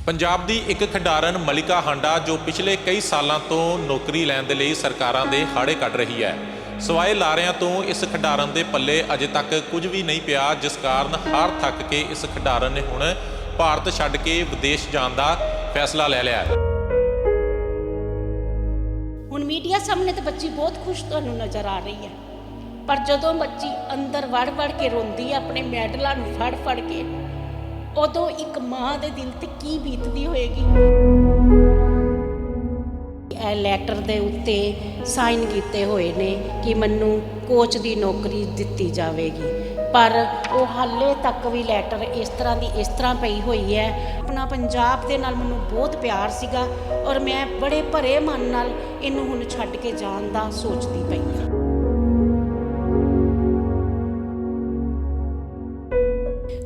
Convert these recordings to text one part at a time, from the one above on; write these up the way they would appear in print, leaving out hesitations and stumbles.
ਪੰਜਾਬ ਦੀ ਇੱਕ ਖਿਡਾਰਨ ਮਲਿਕਾ ਹਾਂਡਾ ਜੋ ਪਿਛਲੇ ਕਈ ਸਾਲਾਂ ਤੋਂ ਨੌਕਰੀ ਲੈਣ ਦੇ ਲਈ ਸਰਕਾਰਾਂ ਦੇ ਹਾੜੇ ਕੱਢ ਰਹੀ ਹੈ। ਸਵਾਏ ਲਾਰਿਆਂ ਤੋਂ ਇਸ ਖਿਡਾਰਨ ਦੇ ਪੱਲੇ ਅਜੇ ਤੱਕ ਕੁਝ ਵੀ ਨਹੀਂ ਪਿਆ, ਜਿਸ ਕਾਰਨ ਹਾਰ ਥੱਕ ਕੇ ਇਸ ਖਿਡਾਰਨ ਨੇ ਹੁਣ ਭਾਰਤ ਛੱਡ ਕੇ ਵਿਦੇਸ਼ ਜਾਣ ਦਾ ਫੈਸਲਾ ਲੈ ਲਿਆ ਹੈ। ਹੁਣ ਮੀਡੀਆ ਸਾਹਮਣੇ ਤਾਂ ਬੱਚੀ ਬਹੁਤ ਖੁਸ਼ ਤੁਹਾਨੂੰ ਨਜ਼ਰ ਆ ਰਹੀ ਹੈ, ਪਰ ਜਦੋਂ ਬੱਚੀ ਅੰਦਰ ਵੜ ਕੇ ਰੋਂਦੀ ਹੈ ਆਪਣੇ ਮੈਡਲਾਂ ਨੂੰ ਫੜ ਕੇ, ਉਦੋਂ ਇੱਕ ਮਾਂ ਦੇ ਦਿਲ ਤੇ ਕੀ ਬੀਤਦੀ ਹੋਏਗੀ। ਇਹ ਲੈਟਰ ਦੇ ਉੱਤੇ ਸਾਈਨ ਕੀਤੇ ਹੋਏ ਨੇ ਕਿ ਮੈਨੂੰ ਕੋਚ ਦੀ ਨੌਕਰੀ ਦਿੱਤੀ ਜਾਵੇਗੀ, ਪਰ ਉਹ ਹਾਲੇ ਤੱਕ ਵੀ ਲੈਟਰ ਇਸ ਤਰ੍ਹਾਂ ਪਈ ਹੋਈ ਹੈ। ਆਪਣਾ ਪੰਜਾਬ ਦੇ ਨਾਲ ਮੈਨੂੰ ਬਹੁਤ ਪਿਆਰ ਸੀਗਾ ਔਰ ਮੈਂ ਬੜੇ ਭਰੇ ਮਨ ਨਾਲ ਇਹਨੂੰ ਹੁਣ ਛੱਡ ਕੇ ਜਾਣ ਦਾ ਸੋਚਦੀ ਪਈ ਹਾਂ।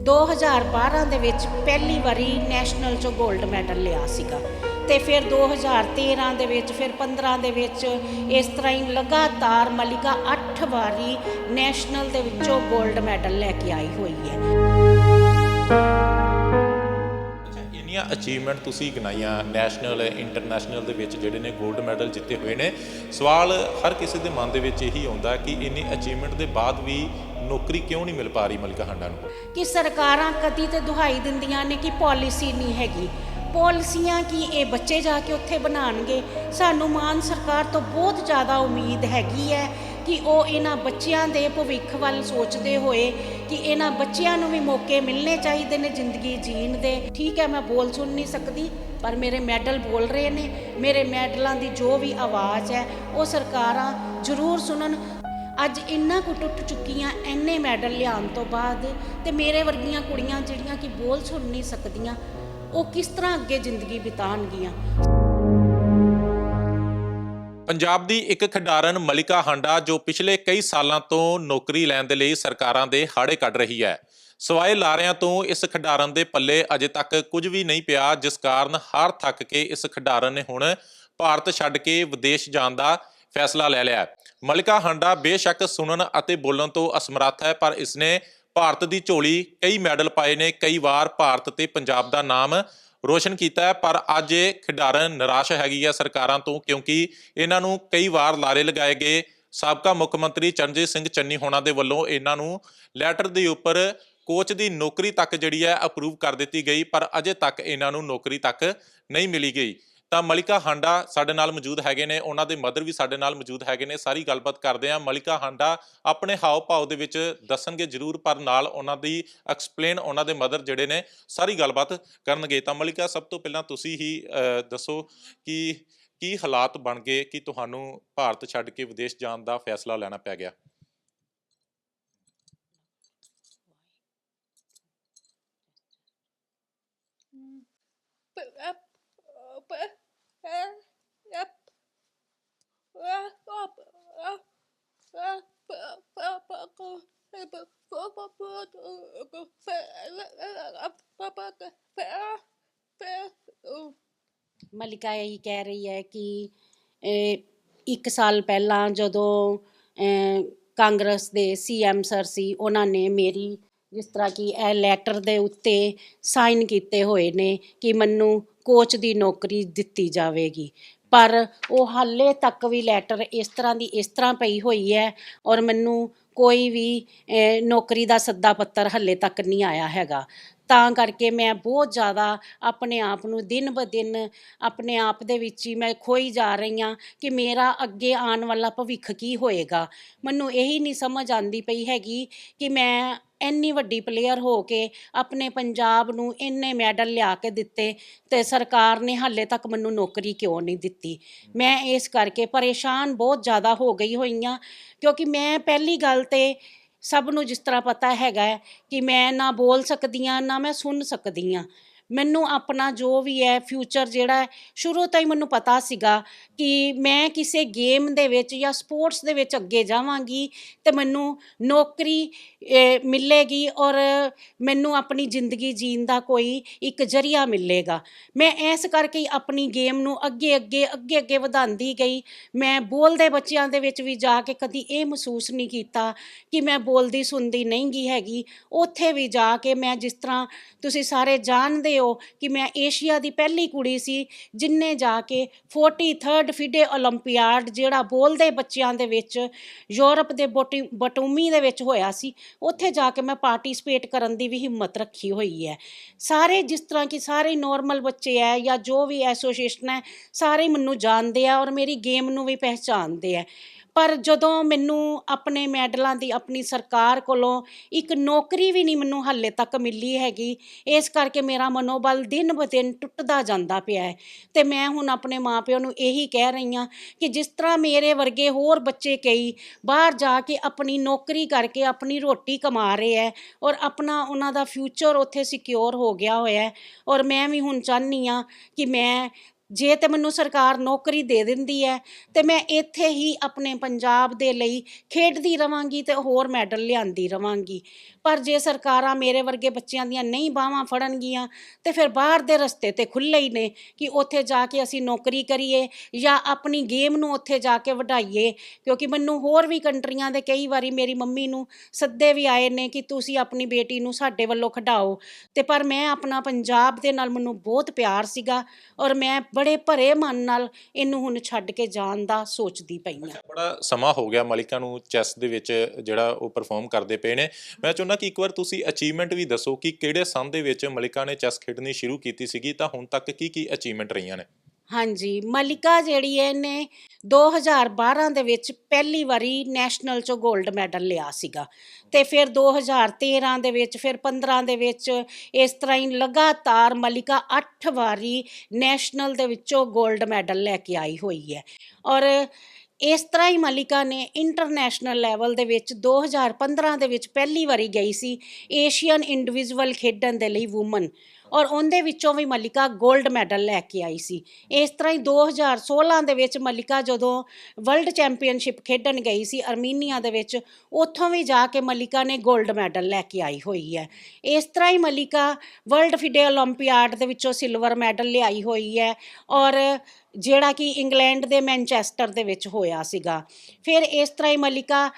ਦੋ 2012 ਦੇ ਵਿੱਚ ਪਹਿਲੀ ਵਾਰੀ ਨੈਸ਼ਨਲ 'ਚੋਂ ਗੋਲਡ ਮੈਡਲ ਲਿਆ ਸੀਗਾ, ਅਤੇ ਫਿਰ 2013 ਦੇ ਵਿੱਚ, ਫਿਰ 15 ਦੇ ਵਿੱਚ, ਇਸ ਤਰ੍ਹਾਂ ਹੀ ਲਗਾਤਾਰ ਮਲਿਕਾ 8 ਵਾਰੀ ਨੈਸ਼ਨਲ ਦੇ ਵਿੱਚੋਂ ਗੋਲਡ ਮੈਡਲ ਲੈ ਕੇ ਆਈ ਹੋਈ ਹੈ। ਇੰਨੀਆਂ ਅਚੀਵਮੈਂਟ ਤੁਸੀਂ ਗਿਣਾਈਆਂ, ਨੈਸ਼ਨਲ ਇੰਟਰਨੈਸ਼ਨਲ ਦੇ ਵਿੱਚ ਜਿਹੜੇ ਨੇ ਗੋਲਡ ਮੈਡਲ ਜਿੱਤੇ ਹੋਏ ਨੇ, ਸਵਾਲ ਹਰ ਕਿਸੇ ਦੇ ਮਨ ਦੇ ਵਿੱਚ ਇਹੀ ਆਉਂਦਾ ਕਿ ਇੰਨੀ ਅਚੀਵਮੈਂਟ ਦੇ ਬਾਅਦ ਵੀ ਨੌਕਰੀ ਕਿਉਂ ਨਹੀਂ ਮਿਲ ਪਾ ਰਹੀ ਮਲਿਕਾ ਹਾਂਡਾ ਨੂੰ? ਕਿ ਸਰਕਾਰਾਂ ਕਦੀ ਤੇ ਦੁਹਾਈ ਦਿੰਦੀਆਂ ਨੇ ਕਿ ਪਾਲਿਸੀ ਨਹੀਂ ਹੈਗੀ। ਪਾਲਿਸੀਆਂ ਕੀ ਇਹ ਬੱਚੇ ਜਾ ਕੇ ਉੱਥੇ ਬਣਾਉਣਗੇ? ਸਾਨੂੰ ਮਾਨ ਸਰਕਾਰ ਤੋਂ ਬਹੁਤ ਜ਼ਿਆਦਾ ਉਮੀਦ ਹੈਗੀ ਹੈ ਕਿ ਉਹ ਇਹਨਾਂ ਬੱਚਿਆਂ ਦੇ ਭਵਿੱਖ ਵੱਲ ਸੋਚਦੇ ਹੋਏ ਕਿ ਇਹਨਾਂ ਬੱਚਿਆਂ ਨੂੰ ਵੀ ਮੌਕੇ ਮਿਲਣੇ ਚਾਹੀਦੇ ਨੇ ਜ਼ਿੰਦਗੀ ਜੀਣ ਦੇ। ਠੀਕ ਹੈ, ਮੈਂ ਬੋਲ ਸੁਣ ਨਹੀਂ ਸਕਦੀ, ਪਰ ਮੇਰੇ ਮੈਡਲ ਬੋਲ ਰਹੇ ਨੇ। ਮੇਰੇ ਮੈਡਲਾਂ ਦੀ ਜੋ ਵੀ ਆਵਾਜ਼ ਹੈ ਉਹ ਸਰਕਾਰਾਂ ਜ਼ਰੂਰ ਸੁਣਨ। ਅੱਜ ਇੰਨਾ ਕੁ ਟੁੱਟ ਚੁੱਕੀਆਂ ਇੰਨੇ ਮੈਡਲ ਲਿਆਉਣ ਤੋਂ ਬਾਅਦ, ਤੇ ਮੇਰੇ ਵਰਗੀਆਂ ਕੁੜੀਆਂ ਜਿਹੜੀਆਂ ਕਿ ਬੋਲ ਸੁਣ ਨਹੀਂ ਸਕਦੀਆਂ, ਉਹ ਕਿਸ ਤਰ੍ਹਾਂ ਅੱਗੇ ਜ਼ਿੰਦਗੀ ਬਿਤਾਉਣਗੀਆਂ। ਪੰਜਾਬ ਦੀ ਇੱਕ ਖਿਡਾਰਨ ਮਲਿਕਾ ਹਾਂਡਾ ਜੋ ਪਿਛਲੇ ਕਈ ਸਾਲਾਂ ਤੋਂ ਨੌਕਰੀ ਲੈਣ ਦੇ ਲਈ ਸਰਕਾਰਾਂ ਦੇ ਹਾੜੇ ਕੱਢ ਰਹੀ ਹੈ। ਸਵਾਏ ਲਾਰਿਆਂ ਤੋਂ ਇਸ ਖਿਡਾਰਨ ਦੇ ਪੱਲੇ ਅਜੇ ਤੱਕ ਕੁਝ ਵੀ ਨਹੀਂ ਪਿਆ, ਜਿਸ ਕਾਰਨ ਹਾਰ ਥੱਕ ਕੇ ਇਸ ਖਿਡਾਰਨ ਨੇ ਹੁਣ ਭਾਰਤ ਛੱਡ ਕੇ ਵਿਦੇਸ਼ ਜਾਣ ਦਾ ਫੈਸਲਾ ਲੈ ਲਿਆ। ਮਲਿਕਾ ਹਾਂਡਾ ਬੇਸ਼ੱਕ ਸੁਣਨ ਅਤੇ ਬੋਲਣ ਤੋਂ ਅਸਮਰੱਥ ਹੈ, ਪਰ ਇਸਨੇ ਭਾਰਤ ਦੀ ਝੋਲੀ ਕਈ ਮੈਡਲ ਪਾਏ ਨੇ, ਕਈ ਵਾਰ ਭਾਰਤ ਤੇ ਪੰਜਾਬ ਦਾ ਨਾਮ ਰੋਸ਼ਨ ਕੀਤਾ ਹੈ। ਪਰ ਅੱਜ ਇਹ ਖਿਡਾਰਨ ਨਿਰਾਸ਼ ਹੈਗੀ ਹੈ ਸਰਕਾਰਾਂ ਤੋਂ, ਕਿਉਂਕਿ ਇਹਨਾਂ ਨੂੰ ਕਈ ਵਾਰ ਲਾਰੇ ਲਗਾਏ ਗਏ। ਸਾਬਕਾ ਮੁੱਖ ਮੰਤਰੀ ਚਰਨਜੀਤ ਸਿੰਘ ਚੰਨੀ ਹੋਣਾ ਦੇ ਵੱਲੋਂ ਇਹਨਾਂ ਨੂੰ ਲੈਟਰ ਦੇ ਉੱਪਰ ਕੋਚ ਦੀ ਨੌਕਰੀ ਤੱਕ ਜਿਹੜੀ ਹੈ ਅਪਰੂਵ ਕਰ ਦਿੱਤੀ ਗਈ, ਪਰ ਅਜੇ ਤੱਕ ਇਹਨਾਂ ਨੂੰ ਨੌਕਰੀ ਤੱਕ ਨਹੀਂ ਮਿਲੀ ਗਈ। ਤਾਂ ਮਲਿਕਾ ਹਾਂਡਾ ਸਾਡੇ ਨਾਲ ਮੌਜੂਦ ਹੈਗੇ ਨੇ, ਉਹਨਾਂ ਦੇ ਮਦਰ ਵੀ ਸਾਡੇ ਨਾਲ ਮੌਜੂਦ ਹੈਗੇ ਨੇ। ਸਾਰੀ ਗੱਲਬਾਤ ਕਰਦੇ ਹਾਂ। ਮਲਿਕਾ ਹਾਂਡਾ ਆਪਣੇ ਹਾਵ ਭਾਵ ਦੇ ਵਿੱਚ ਦੱਸਣਗੇ ਜ਼ਰੂਰ, ਪਰ ਨਾਲ ਉਹਨਾਂ ਦੀ ਐਕਸਪਲੇਨ ਉਹਨਾਂ ਦੇ ਮਦਰ ਜਿਹੜੇ ਨੇ ਸਾਰੀ ਗੱਲਬਾਤ ਕਰਨਗੇ। ਤਾਂ ਮਲਿਕਾ, ਸਭ ਤੋਂ ਪਹਿਲਾਂ ਤੁਸੀਂ ਹੀ ਦੱਸੋ ਕਿ ਕੀ ਹਾਲਾਤ ਬਣ ਗਏ ਕਿ ਤੁਹਾਨੂੰ ਭਾਰਤ ਛੱਡ ਕੇ ਵਿਦੇਸ਼ ਜਾਣ ਦਾ ਫੈਸਲਾ ਲੈਣਾ ਪੈ ਗਿਆ? ਮਲਿਕਾ ਇਹੀ ਕਹਿ ਰਹੀ ਹੈ ਕਿ 1 ਸਾਲ ਪਹਿਲਾਂ ਜਦੋਂ ਕਾਂਗਰਸ ਦੇ CM ਸਰ ਸੀ, ਉਹਨਾਂ ਨੇ ਮੇਰੀ ਜਿਸ ਤਰ੍ਹਾਂ ਕਿ ਇਹ ਲੈਟਰ ਦੇ ਉੱਤੇ ਸਾਈਨ ਕੀਤੇ ਹੋਏ ਨੇ ਕਿ ਮੈਨੂੰ ਕੋਚ ਦੀ ਨੌਕਰੀ ਦਿੱਤੀ ਜਾਵੇਗੀ, ਪਰ ਉਹ ਹਾਲੇ ਤੱਕ ਵੀ ਲੈਟਰ ਇਸ ਤਰ੍ਹਾਂ ਪਈ ਹੋਈ ਹੈ ਔਰ ਮੈਨੂੰ ਕੋਈ ਵੀ ਨੌਕਰੀ ਦਾ ਸੱਦਾ ਪੱਤਰ ਹਾਲੇ ਤੱਕ ਨਹੀਂ ਆਇਆ ਹੈਗਾ। ਤਾਂ ਕਰਕੇ ਮੈਂ ਬਹੁਤ ਜ਼ਿਆਦਾ ਆਪਣੇ ਆਪ ਨੂੰ ਦਿਨ ਬ ਦਿਨ ਆਪਣੇ ਆਪ ਦੇ ਵਿੱਚ ਹੀ ਮੈਂ ਖੋਈ ਜਾ ਰਹੀ ਹਾਂ ਕਿ ਮੇਰਾ ਅੱਗੇ ਆਉਣ ਵਾਲਾ ਭਵਿੱਖ ਕੀ ਹੋਏਗਾ। ਮੈਨੂੰ ਇਹੀ ਨਹੀਂ ਸਮਝ ਆਉਂਦੀ ਪਈ ਹੈਗੀ ਕਿ ਮੈਂ ਇੰਨੀ ਵੱਡੀ ਪਲੇਅਰ ਹੋ ਕੇ ਆਪਣੇ ਪੰਜਾਬ ਨੂੰ ਇੰਨੇ ਮੈਡਲ ਲਿਆ ਕੇ ਦਿੱਤੇ ਅਤੇ ਸਰਕਾਰ ਨੇ ਹਾਲੇ ਤੱਕ ਮੈਨੂੰ ਨੌਕਰੀ ਕਿਉਂ ਨਹੀਂ ਦਿੱਤੀ। ਮੈਂ ਇਸ ਕਰਕੇ ਪਰੇਸ਼ਾਨ ਬਹੁਤ ਜ਼ਿਆਦਾ ਹੋ ਗਈ ਹੋਈ ਹਾਂ, ਕਿਉਂਕਿ ਮੈਂ ਪਹਿਲੀ ਗੱਲ ਤਾਂ ਸਭ ਨੂੰ ਜਿਸ ਤਰ੍ਹਾਂ ਪਤਾ ਹੈਗਾ ਹੈ ਕਿ ਮੈਂ ਨਾ ਬੋਲ ਸਕਦੀ ਹਾਂ ਨਾ ਮੈਂ ਸੁਣ ਸਕਦੀ ਹਾਂ। ਮੈਨੂੰ ਆਪਣਾ ਜੋ ਵੀ ਹੈ ਫਿਊਚਰ ਜਿਹੜਾ ਹੈ ਸ਼ੁਰੂ ਤੋਂ ਹੀ ਮੈਨੂੰ ਪਤਾ ਸੀਗਾ ਕਿ ਮੈਂ ਕਿਸੇ ਗੇਮ ਦੇ ਵਿੱਚ ਜਾਂ ਸਪੋਰਟਸ ਦੇ ਵਿੱਚ ਅੱਗੇ ਜਾਵਾਂਗੀ ਅਤੇ ਮੈਨੂੰ ਨੌਕਰੀ ਮਿਲੇਗੀ ਔਰ ਮੈਨੂੰ ਆਪਣੀ ਜ਼ਿੰਦਗੀ ਜੀਣ ਦਾ ਕੋਈ ਇੱਕ ਜ਼ਰੀਆ ਮਿਲੇਗਾ। ਮੈਂ ਇਸ ਕਰਕੇ ਆਪਣੀ ਗੇਮ ਨੂੰ ਅੱਗੇ ਵਧਾਉਂਦੀ ਗਈ। ਮੈਂ ਬੋਲਦੇ ਬੱਚਿਆਂ ਦੇ ਵਿੱਚ ਵੀ ਜਾ ਕੇ ਕਦੀ ਇਹ ਮਹਿਸੂਸ ਨਹੀਂ ਕੀਤਾ ਕਿ ਮੈਂ ਬੋਲਦੀ ਸੁਣਦੀ ਨਹੀਂ ਗੀ ਹੈਗੀ। ਉੱਥੇ ਵੀ ਜਾ ਕੇ ਮੈਂ ਜਿਸ ਤਰ੍ਹਾਂ ਤੁਸੀਂ ਸਾਰੇ ਜਾਣਦੇ ਹੋ ਕਿ ਮੈਂ ਏਸ਼ੀਆ ਦੀ ਪਹਿਲੀ ਕੁੜੀ ਸੀ ਜਿਨਨੇ ਜਾ ਕੇ 43rd ਫਿਡੇ ਓਲੰਪੀਆਡ ਜਿਹੜਾ ਬੋਲਦੇ ਬੱਚਿਆਂ ਦੇ ਵਿੱਚ ਯੂਰਪ ਦੇ ਬਟੂਮੀ ਦੇ ਵਿੱਚ ਹੋਇਆ ਸੀ, ਉੱਥੇ ਜਾ ਕੇ ਮੈਂ ਪਾਰਟਿਸਿਪੇਟ ਕਰਨ ਦੀ ਵੀ ਹਿੰਮਤ ਰੱਖੀ ਹੋਈ ਹੈ। ਸਾਰੇ ਜਿਸ ਤਰ੍ਹਾਂ ਕਿ ਸਾਰੇ ਨੋਰਮਲ ਬੱਚੇ ਹੈ ਜਾਂ ਜੋ ਵੀ ਐਸੋਸੀਏਸ਼ਨ ਹੈ, ਸਾਰੇ ਮੈਨੂੰ ਜਾਣਦੇ ਆ ਔਰ ਮੇਰੀ ਗੇਮ ਨੂੰ ਵੀ ਪਹਿਚਾਣਦੇ ਆ। ਪਰ ਜਦੋਂ ਮੈਨੂੰ ਆਪਣੇ ਮੈਡਲਾਂ ਦੀ ਆਪਣੀ ਸਰਕਾਰ ਕੋਲੋਂ ਇੱਕ ਨੌਕਰੀ ਵੀ ਨਹੀਂ ਮੈਨੂੰ ਹਾਲੇ ਤੱਕ ਮਿਲੀ ਹੈਗੀ, ਇਸ ਕਰਕੇ ਮੇਰਾ ਮਨੋਬਲ ਦਿਨ ਬ ਦਿਨ ਟੁੱਟਦਾ ਜਾਂਦਾ ਪਿਆ ਹੈ। ਅਤੇ ਮੈਂ ਹੁਣ ਆਪਣੇ ਮਾਂ ਪਿਓ ਨੂੰ ਇਹੀ ਕਹਿ ਰਹੀ ਹਾਂ ਕਿ ਜਿਸ ਤਰ੍ਹਾਂ ਮੇਰੇ ਵਰਗੇ ਹੋਰ ਬੱਚੇ ਕਈ ਬਾਹਰ ਜਾ ਕੇ ਆਪਣੀ ਨੌਕਰੀ ਕਰਕੇ ਆਪਣੀ ਰੋਟੀ ਕਮਾ ਰਹੇ ਹੈ ਔਰ ਆਪਣਾ ਉਹਨਾਂ ਦਾ ਫਿਊਚਰ ਉੱਥੇ ਸਿਕਿਉਰ ਹੋ ਗਿਆ ਹੋਇਆ, ਔਰ ਮੈਂ ਵੀ ਹੁਣ ਚਾਹੁੰਦੀ ਹਾਂ ਕਿ ਮੈਂ ਜੇ ਤਾਂ ਮੈਨੂੰ ਸਰਕਾਰ ਨੌਕਰੀ ਦੇ ਦਿੰਦੀ ਹੈ ਅਤੇ ਮੈਂ ਇੱਥੇ ਹੀ ਆਪਣੇ ਪੰਜਾਬ ਦੇ ਲਈ ਖੇਡਦੀ ਰਹਾਂਗੀ ਅਤੇ ਹੋਰ ਮੈਡਲ ਲਿਆਂਦੀ ਰਹਾਂਗੀ। ਪਰ ਜੇ ਸਰਕਾਰਾਂ ਮੇਰੇ ਵਰਗੇ ਬੱਚਿਆਂ ਦੀਆਂ ਨਹੀਂ ਬਾਹਾਂ ਫੜਨਗੀਆਂ ਤਾਂ ਫਿਰ ਬਾਹਰ ਦੇ ਰਸਤੇ ਤਾਂ ਖੁੱਲ੍ਹੇ ਹੀ ਨੇ ਕਿ ਉੱਥੇ ਜਾ ਕੇ ਅਸੀਂ ਨੌਕਰੀ ਕਰੀਏ ਜਾਂ ਆਪਣੀ ਗੇਮ ਨੂੰ ਉੱਥੇ ਜਾ ਕੇ ਵਧਾਈਏ। ਕਿਉਂਕਿ ਮੈਨੂੰ ਹੋਰ ਵੀ ਕੰਟਰੀਆਂ ਦੇ ਕਈ ਵਾਰੀ ਮੇਰੀ ਮੰਮੀ ਨੂੰ ਸੱਦੇ ਵੀ ਆਏ ਨੇ ਕਿ ਤੁਸੀਂ ਆਪਣੀ ਬੇਟੀ ਨੂੰ ਸਾਡੇ ਵੱਲੋਂ ਖਿਡਾਓ, ਅਤੇ ਪਰ ਮੈਂ ਆਪਣਾ ਪੰਜਾਬ ਦੇ ਨਾਲ ਮੈਨੂੰ ਬਹੁਤ ਪਿਆਰ ਸੀਗਾ ਔਰ ਮੈਂ ਬੜੇ ਭਰੇ ਮਨ ਨਾਲ ਇਹਨੂੰ ਹੁਣ ਛੱਡ ਕੇ ਜਾਣ ਦਾ ਸੋਚਦੀ ਪਈ ਹਾਂ। ਬੜਾ ਸਮਾਂ ਹੋ ਗਿਆ ਮਲਿਕਾ ਨੂੰ ਚੈਸ ਦੇ ਵਿੱਚ ਜਿਹੜਾ ਉਹ ਪਰਫਾਰਮ ਕਰਦੇ ਪਏ ਨੇ। ਮੈਂ ਚਾਹੁੰਦਾ ਕਿ ਇੱਕ ਵਾਰ ਤੁਸੀਂ ਅਚੀਵਮੈਂਟ ਵੀ ਦੱਸੋ ਕਿ ਕਿਹੜੇ ਸੰਨ ਦੇ ਵਿੱਚ ਮਲਿਕਾ ਨੇ ਚੈਸ ਖੇਡਣੀ ਸ਼ੁਰੂ ਕੀਤੀ ਸੀਗੀ ਤਾਂ ਹੁਣ ਤੱਕ ਕੀ ਕੀ ਅਚੀਵਮੈਂਟ ਰਹੀਆਂ ਨੇ? ਹਾਂਜੀ, ਮਲਿਕਾ ਜਿਹੜੀ ਹੈ ਇਹਨੇ 2012 ਦੇ ਵਿੱਚ ਪਹਿਲੀ ਵਾਰੀ ਨੈਸ਼ਨਲ 'ਚੋਂ ਗੋਲਡ ਮੈਡਲ ਲਿਆ ਸੀਗਾ, ਅਤੇ ਫਿਰ 2013 ਦੇ ਵਿੱਚ, ਫਿਰ 15 ਦੇ ਵਿੱਚ, ਇਸ ਤਰ੍ਹਾਂ ਹੀ ਲਗਾਤਾਰ ਮਲਿਕਾ 8 ਵਾਰੀ ਨੈਸ਼ਨਲ ਦੇ ਵਿੱਚੋਂ ਗੋਲਡ ਮੈਡਲ ਲੈ ਕੇ ਆਈ ਹੋਈ ਹੈ। ਔਰ ਇਸ ਤਰ੍ਹਾਂ ਹੀ ਮਲਿਕਾ ਨੇ ਇੰਟਰਨੈਸ਼ਨਲ ਲੈਵਲ ਦੇ ਵਿੱਚ 2015 ਦੇ ਵਿੱਚ ਪਹਿਲੀ ਵਾਰੀ ਗਈ ਸੀ ਏਸ਼ੀਅਨ ਇੰਡੀਵਿਜ਼ੂਅਲ ਖੇਡਣ ਦੇ ਲਈ ਵੂਮਨ, ਔਰ ਉਹਦੇ ਵਿੱਚੋਂ ਵੀ ਮਲਿਕਾ ਗੋਲਡ ਮੈਡਲ ਲੈ ਕੇ ਆਈ ਸੀ। ਇਸ ਤਰ੍ਹਾਂ ਹੀ 2016 ਦੇ ਵਿੱਚ ਮਲਿਕਾ ਜਦੋਂ ਵਰਲਡ ਚੈਂਪੀਅਨਸ਼ਿਪ ਖੇਡਣ ਗਈ ਸੀ ਅਰਮੀਨੀਆ ਦੇ ਵਿੱਚ, ਉੱਥੋਂ ਵੀ ਜਾ ਕੇ ਮਲਿਕਾ ਨੇ ਗੋਲਡ ਮੈਡਲ ਲੈ ਕੇ ਆਈ ਹੋਈ ਹੈ। ਇਸ ਤਰ੍ਹਾਂ ਹੀ ਮਲਿਕਾ ਵਰਲਡ ਫਿਡੇ ਓਲੰਪੀਆਡ ਦੇ ਵਿੱਚੋਂ ਸਿਲਵਰ ਮੈਡਲ ਲਿਆਈ ਹੋਈ ਹੈ, ਔਰ ਜਿਹੜਾ ਕਿ ਇੰਗਲੈਂਡ ਦੇ ਮੈਨਚੈਸਟਰ ਦੇ ਵਿੱਚ ਹੋਇਆ ਸੀਗਾ। ਫਿਰ ਇਸ ਤਰ੍ਹਾਂ ਹੀ ਮਲਿਕਾ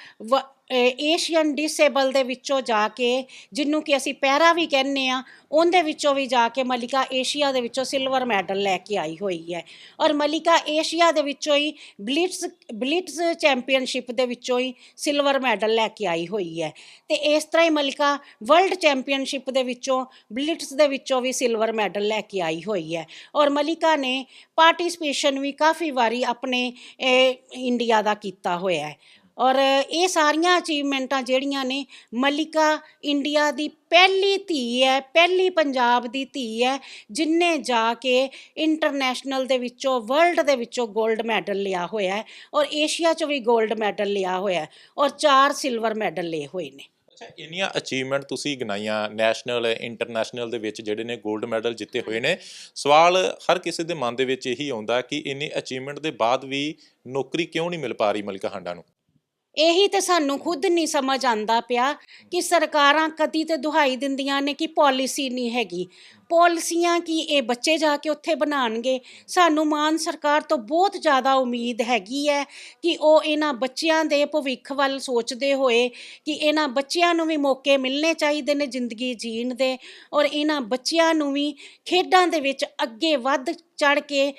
ਏਸ਼ੀਅਨ ਡਿਸੇਬਲ ਦੇ ਵਿੱਚੋਂ ਜਾ ਕੇ, ਜਿਹਨੂੰ ਕਿ ਅਸੀਂ ਪੈਰਾ ਵੀ ਕਹਿੰਦੇ ਹਾਂ, ਉਹਦੇ ਵਿੱਚੋਂ ਵੀ ਜਾ ਕੇ ਮਲਿਕਾ ਏਸ਼ੀਆ ਦੇ ਵਿੱਚੋਂ ਸਿਲਵਰ ਮੈਡਲ ਲੈ ਕੇ ਆਈ ਹੋਈ ਹੈ। ਔਰ ਮਲਿਕਾ ਏਸ਼ੀਆ ਦੇ ਵਿੱਚੋਂ ਹੀ ਬਲਿਟਜ਼ ਚੈਂਪੀਅਨਸ਼ਿਪ ਦੇ ਵਿੱਚੋਂ ਹੀ ਸਿਲਵਰ ਮੈਡਲ ਲੈ ਕੇ ਆਈ ਹੋਈ ਹੈ, ਅਤੇ ਇਸ ਤਰ੍ਹਾਂ ਹੀ ਮਲਿਕਾ ਵਰਲਡ ਚੈਂਪੀਅਨਸ਼ਿਪ ਦੇ ਵਿੱਚੋਂ ਬਲਿਟਜ਼ ਦੇ ਵਿੱਚੋਂ ਵੀ ਸਿਲਵਰ ਮੈਡਲ ਲੈ ਕੇ ਆਈ ਹੋਈ ਹੈ। ਔਰ ਮਲਿਕਾ ਨੇ ਪਾਰਟਿਸਪੇਸ਼ਨ ਵੀ ਕਾਫੀ ਵਾਰੀ ਆਪਣੇ ਇੰਡੀਆ ਦਾ ਕੀਤਾ ਹੋਇਆ ਹੈ। ਔਰ ਇਹ ਸਾਰੀਆਂ ਅਚੀਵਮੈਂਟਾਂ ਜਿਹੜੀਆਂ ਨੇ, ਮਲਿਕਾ ਇੰਡੀਆ ਦੀ ਪਹਿਲੀ ਧੀ ਹੈ, ਪਹਿਲੀ ਪੰਜਾਬ ਦੀ ਧੀ ਹੈ ਜਿਹਨੇ ਜਾ ਕੇ ਇੰਟਰਨੈਸ਼ਨਲ ਦੇ ਵਿੱਚੋਂ, ਵਰਲਡ ਦੇ ਵਿੱਚੋਂ ਗੋਲਡ ਮੈਡਲ ਲਿਆ ਹੋਇਆ ਹੈ, ਔਰ ਏਸ਼ੀਆ 'ਚੋਂ ਵੀ ਗੋਲਡ ਮੈਡਲ ਲਿਆ ਹੋਇਆ, ਔਰ 4 ਸਿਲਵਰ ਮੈਡਲ ਲਏ ਹੋਏ ਨੇ। ਅੱਛਾ, ਇੰਨੀਆਂ ਅਚੀਵਮੈਂਟ ਤੁਸੀਂ ਗਿਣਾਈਆਂ, ਨੈਸ਼ਨਲ ਇੰਟਰਨੈਸ਼ਨਲ ਦੇ ਵਿੱਚ ਜਿਹੜੇ ਨੇ ਗੋਲਡ ਮੈਡਲ ਜਿੱਤੇ ਹੋਏ ਨੇ। ਸਵਾਲ ਹਰ ਕਿਸੇ ਦੇ ਮਨ ਦੇ ਵਿੱਚ ਇਹੀ ਆਉਂਦਾ ਕਿ ਇੰਨੀ ਅਚੀਵਮੈਂਟ ਦੇ ਬਾਅਦ ਵੀ ਨੌਕਰੀ ਕਿਉਂ ਨਹੀਂ ਮਿਲ ਪਾ ਰਹੀ ਮਲਿਕਾ ਹਾਂਡਾ ਨੂੰ? ਇਹੀ ਤਾਂ ਸਾਨੂੰ ਖੁਦ ਨਹੀਂ ਸਮਝ ਆਉਂਦਾ ਪਿਆ ਕਿ ਸਰਕਾਰਾਂ ਕਦੀ ਤੇ ਦੁਹਾਈ ਦਿੰਦੀਆਂ ਨੇ ਕਿ ਪਾਲਿਸੀ ਨਹੀਂ ਹੈਗੀ। ਪਾਲਿਸੀਆਂ ਕੀ ਇਹ ਬੱਚੇ ਜਾ ਕੇ ਉੱਥੇ ਬਣਾਉਣਗੇ? ਸਾਨੂੰ ਮਾਨ ਸਰਕਾਰ ਤੋਂ ਬਹੁਤ ਜ਼ਿਆਦਾ ਉਮੀਦ ਹੈਗੀ ਹੈ ਕਿ ਉਹ ਇਹਨਾਂ ਬੱਚਿਆਂ ਦੇ ਭਵਿੱਖ ਵੱਲ ਸੋਚਦੇ ਹੋਏ ਕਿ ਇਹਨਾਂ ਬੱਚਿਆਂ ਨੂੰ ਵੀ ਮੌਕੇ ਮਿਲਣੇ ਚਾਹੀਦੇ ਨੇ ਜ਼ਿੰਦਗੀ ਜੀਣ ਦੇ, ਔਰ ਇਹਨਾਂ ਬੱਚਿਆਂ ਨੂੰ ਵੀ ਖੇਡਾਂ ਦੇ ਵਿੱਚ ਅੱਗੇ ਵੱਧ ਚੜ੍ਹ ਕੇ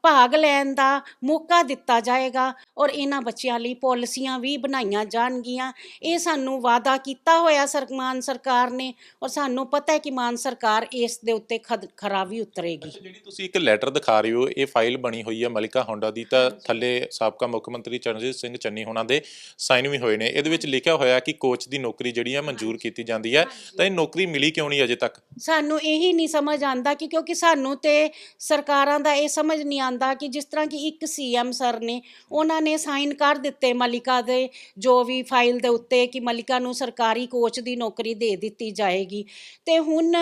ਭਾਗ ਲੈਣ ਦਾ ਮੌਕਾ ਦਿੱਤਾ ਜਾਏਗਾ, ਔਰ ਇਹਨਾਂ ਬੱਚਿਆਂ ਲਈ ਪਾਲਿਸੀਆਂ ਵੀ ਬਣਾਈਆਂ ਜਾਣਗੀਆਂ। ਇਹ ਸਾਨੂੰ ਵਾਅਦਾ ਕੀਤਾ ਹੋਇਆ ਮਾਨ ਸਰਕਾਰ ਨੇ, ਔਰ ਸਾਨੂੰ ਪਤਾ ਹੈ ਕਿ ਮਾਨ ਸਰਕਾਰ ਇਸ ਦੇ ਉੱਤੇ ਖਰਾ ਵੀ ਉਤਰੇਗੀ। ਜਿਹੜੀ ਤੁਸੀਂ ਇੱਕ ਲੈਟਰ ਦਿਖਾ ਰਹੇ ਹੋ, ਇਹ ਫਾਈਲ ਬਣੀ ਹੋਈ ਹੈ ਮਲਿਕਾ ਹਾਂਡਾ ਦੀ, ਤਾਂ ਥੱਲੇ ਸਾਬਕਾ ਮੁੱਖ ਮੰਤਰੀ ਚਰਨਜੀਤ ਸਿੰਘ ਚੰਨੀ ਹੋਣਾ ਦੇ ਸਾਈਨ ਵੀ ਹੋਏ ਨੇ। ਇਹਦੇ ਵਿੱਚ ਲਿਖਿਆ ਹੋਇਆ ਕਿ ਕੋਚ ਦੀ ਨੌਕਰੀ ਜਿਹੜੀ ਹੈ ਮਨਜ਼ੂਰ ਕੀਤੀ ਜਾਂਦੀ ਹੈ, ਤਾਂ ਇਹ ਨੌਕਰੀ ਮਿਲੀ ਕਿਉਂ ਨਹੀਂ ਅਜੇ ਤੱਕ? ਸਾਨੂੰ ਇਹੀ ਨਹੀਂ ਸਮਝ ਆਉਂਦਾ ਕਿ ਕਿਉਂਕਿ ਸਾਨੂੰ ਤੇ ਸਰਕਾਰਾਂ ਦਾ ਇਹ ਸਮਝ ਨਹੀਂ ਆਉਂਦਾ ਕਿ ਜਿਸ ਤਰ੍ਹਾਂ ਕਿ ਇੱਕ CM ਸਰ ਨੇ, ਉਹਨਾਂ ਨੇ ਸਾਈਨ ਕਰ ਦਿੱਤੇ ਮਲਿਕਾ ਦੇ ਜੋ ਵੀ ਫਾਈਲ ਦੇ ਉੱਤੇ ਕਿ ਮਲਿਕਾ ਨੂੰ ਸਰਕਾਰੀ ਕੋਚ ਦੀ ਨੌਕਰੀ ਦੇ ਦਿੱਤੀ ਜਾਏਗੀ। ਅਤੇ ਹੁਣ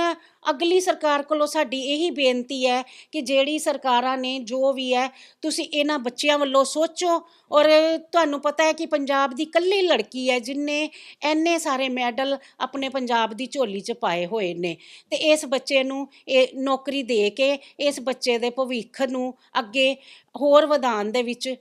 ਅਗਲੀ ਸਰਕਾਰ ਕੋਲੋਂ ਸਾਡੀ ਇਹੀ ਬੇਨਤੀ ਹੈ ਕਿ ਜਿਹੜੀ ਸਰਕਾਰਾਂ ਨੇ ਜੋ ਵੀ ਹੈ, ਤੁਸੀਂ ਇਹਨਾਂ ਬੱਚਿਆਂ ਵੱਲੋਂ ਸੋਚੋ। ਔਰ ਤੁਹਾਨੂੰ ਪਤਾ ਹੈ ਕਿ ਪੰਜਾਬ ਦੀ ਇਕੱਲੀ ਲੜਕੀ ਹੈ ਜਿਹਨੇ ਇੰਨੇ ਸਾਰੇ ਮੈਡਲ ਆਪਣੇ ਪੰਜਾਬ ਦੀ ਝੋਲੀ 'ਚ ਪਾਏ ਹੋਏ ਨੇ, ਅਤੇ ਇਸ ਬੱਚੇ ਨੂੰ ਇਹ ਨੌਕਰੀ ਦੇ ਕੇ ਇਸ ਬੱਚੇ ਦੇ ਭਵਿੱਖ ਨੂੰ ਅੱਗੇ ਹੋਰ ਵਧਾਉਣ ਦੇ ਵਿੱਚ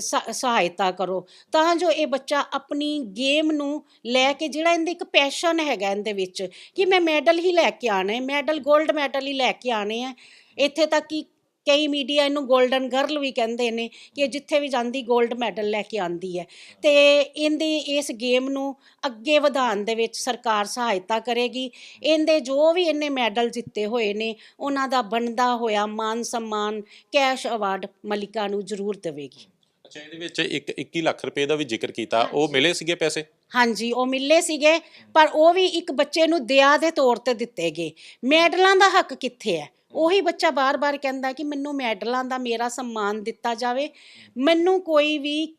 ਸਹਾਇਤਾ ਕਰੋ, ਤਾਂ ਜੋ ਇਹ ਬੱਚਾ ਆਪਣੀ ਗੇਮ ਨੂੰ ਲੈ ਕੇ, ਜਿਹੜਾ ਇਹਦੇ ਇੱਕ ਪੈਸ਼ਨ ਹੈਗਾ ਇਹਦੇ ਵਿੱਚ ਕਿ ਮੈਂ ਮੈਡਲ ਹੀ ਲੈ ਕੇ ਆਉਣੇ, ਮੈਡਲ ਗੋਲਡ ਮੈਡਲ ਹੀ ਲੈ ਕੇ ਆਉਣੇ ਆ। ਇੱਥੇ ਤੱਕ ਕਿ ਕਈ ਮੀਡੀਆ ਇਹਨੂੰ ਗੋਲਡਨ ਗਰਲ ਵੀ ਕਹਿੰਦੇ ਨੇ ਕਿ ਜਿੱਥੇ ਵੀ ਜਾਂਦੀ ਗੋਲਡ ਮੈਡਲ ਲੈ ਕੇ ਆਉਂਦੀ ਹੈ। ਅਤੇ ਇਹਦੀ ਇਸ ਗੇਮ ਨੂੰ ਅੱਗੇ ਵਧਾਉਣ ਦੇ ਵਿੱਚ ਸਰਕਾਰ ਸਹਾਇਤਾ ਕਰੇਗੀ। ਇਹਦੇ ਜੋ ਵੀ ਇਹਨੇ ਮੈਡਲ ਜਿੱਤੇ ਹੋਏ ਨੇ ਉਹਨਾਂ ਦਾ ਬਣਦਾ ਹੋਇਆ ਮਾਨ ਸਨਮਾਨ, ਕੈਸ਼ ਅਵਾਰਡ ਮਲਿਕਾ ਨੂੰ ਜ਼ਰੂਰ ਦੇਵੇਗੀ। ਅੱਛਾ, ਇਹਦੇ ਵਿੱਚ 21 ਲੱਖ ਰੁਪਏ ਦਾ ਵੀ ਜ਼ਿਕਰ ਕੀਤਾ, ਉਹ ਮਿਲੇ ਸੀਗੇ ਪੈਸੇ? ਹਾਂਜੀ, ਉਹ ਮਿਲੇ ਸੀਗੇ, ਪਰ ਉਹ ਵੀ ਇੱਕ ਬੱਚੇ ਨੂੰ ਦਇਆ ਦੇ ਤੌਰ ਤੇ ਦਿੱਤੇ ਗਏ। ਮੈਡਲਾਂ ਦਾ ਹੱਕ ਕਿੱਥੇ ਹੈ? ਉਹੀ ਬੱਚਾ ਬਾਰ-ਬਾਰ ਕਹਿੰਦਾ ਕਿ ਮੈਨੂੰ ਮੈਡਲਾਂ ਦਾ ਮੇਰਾ ਸਨਮਾਨ ਦਿੱਤਾ ਜਾਵੇ, ਮੈਨੂੰ ਕੋਈ ਵੀ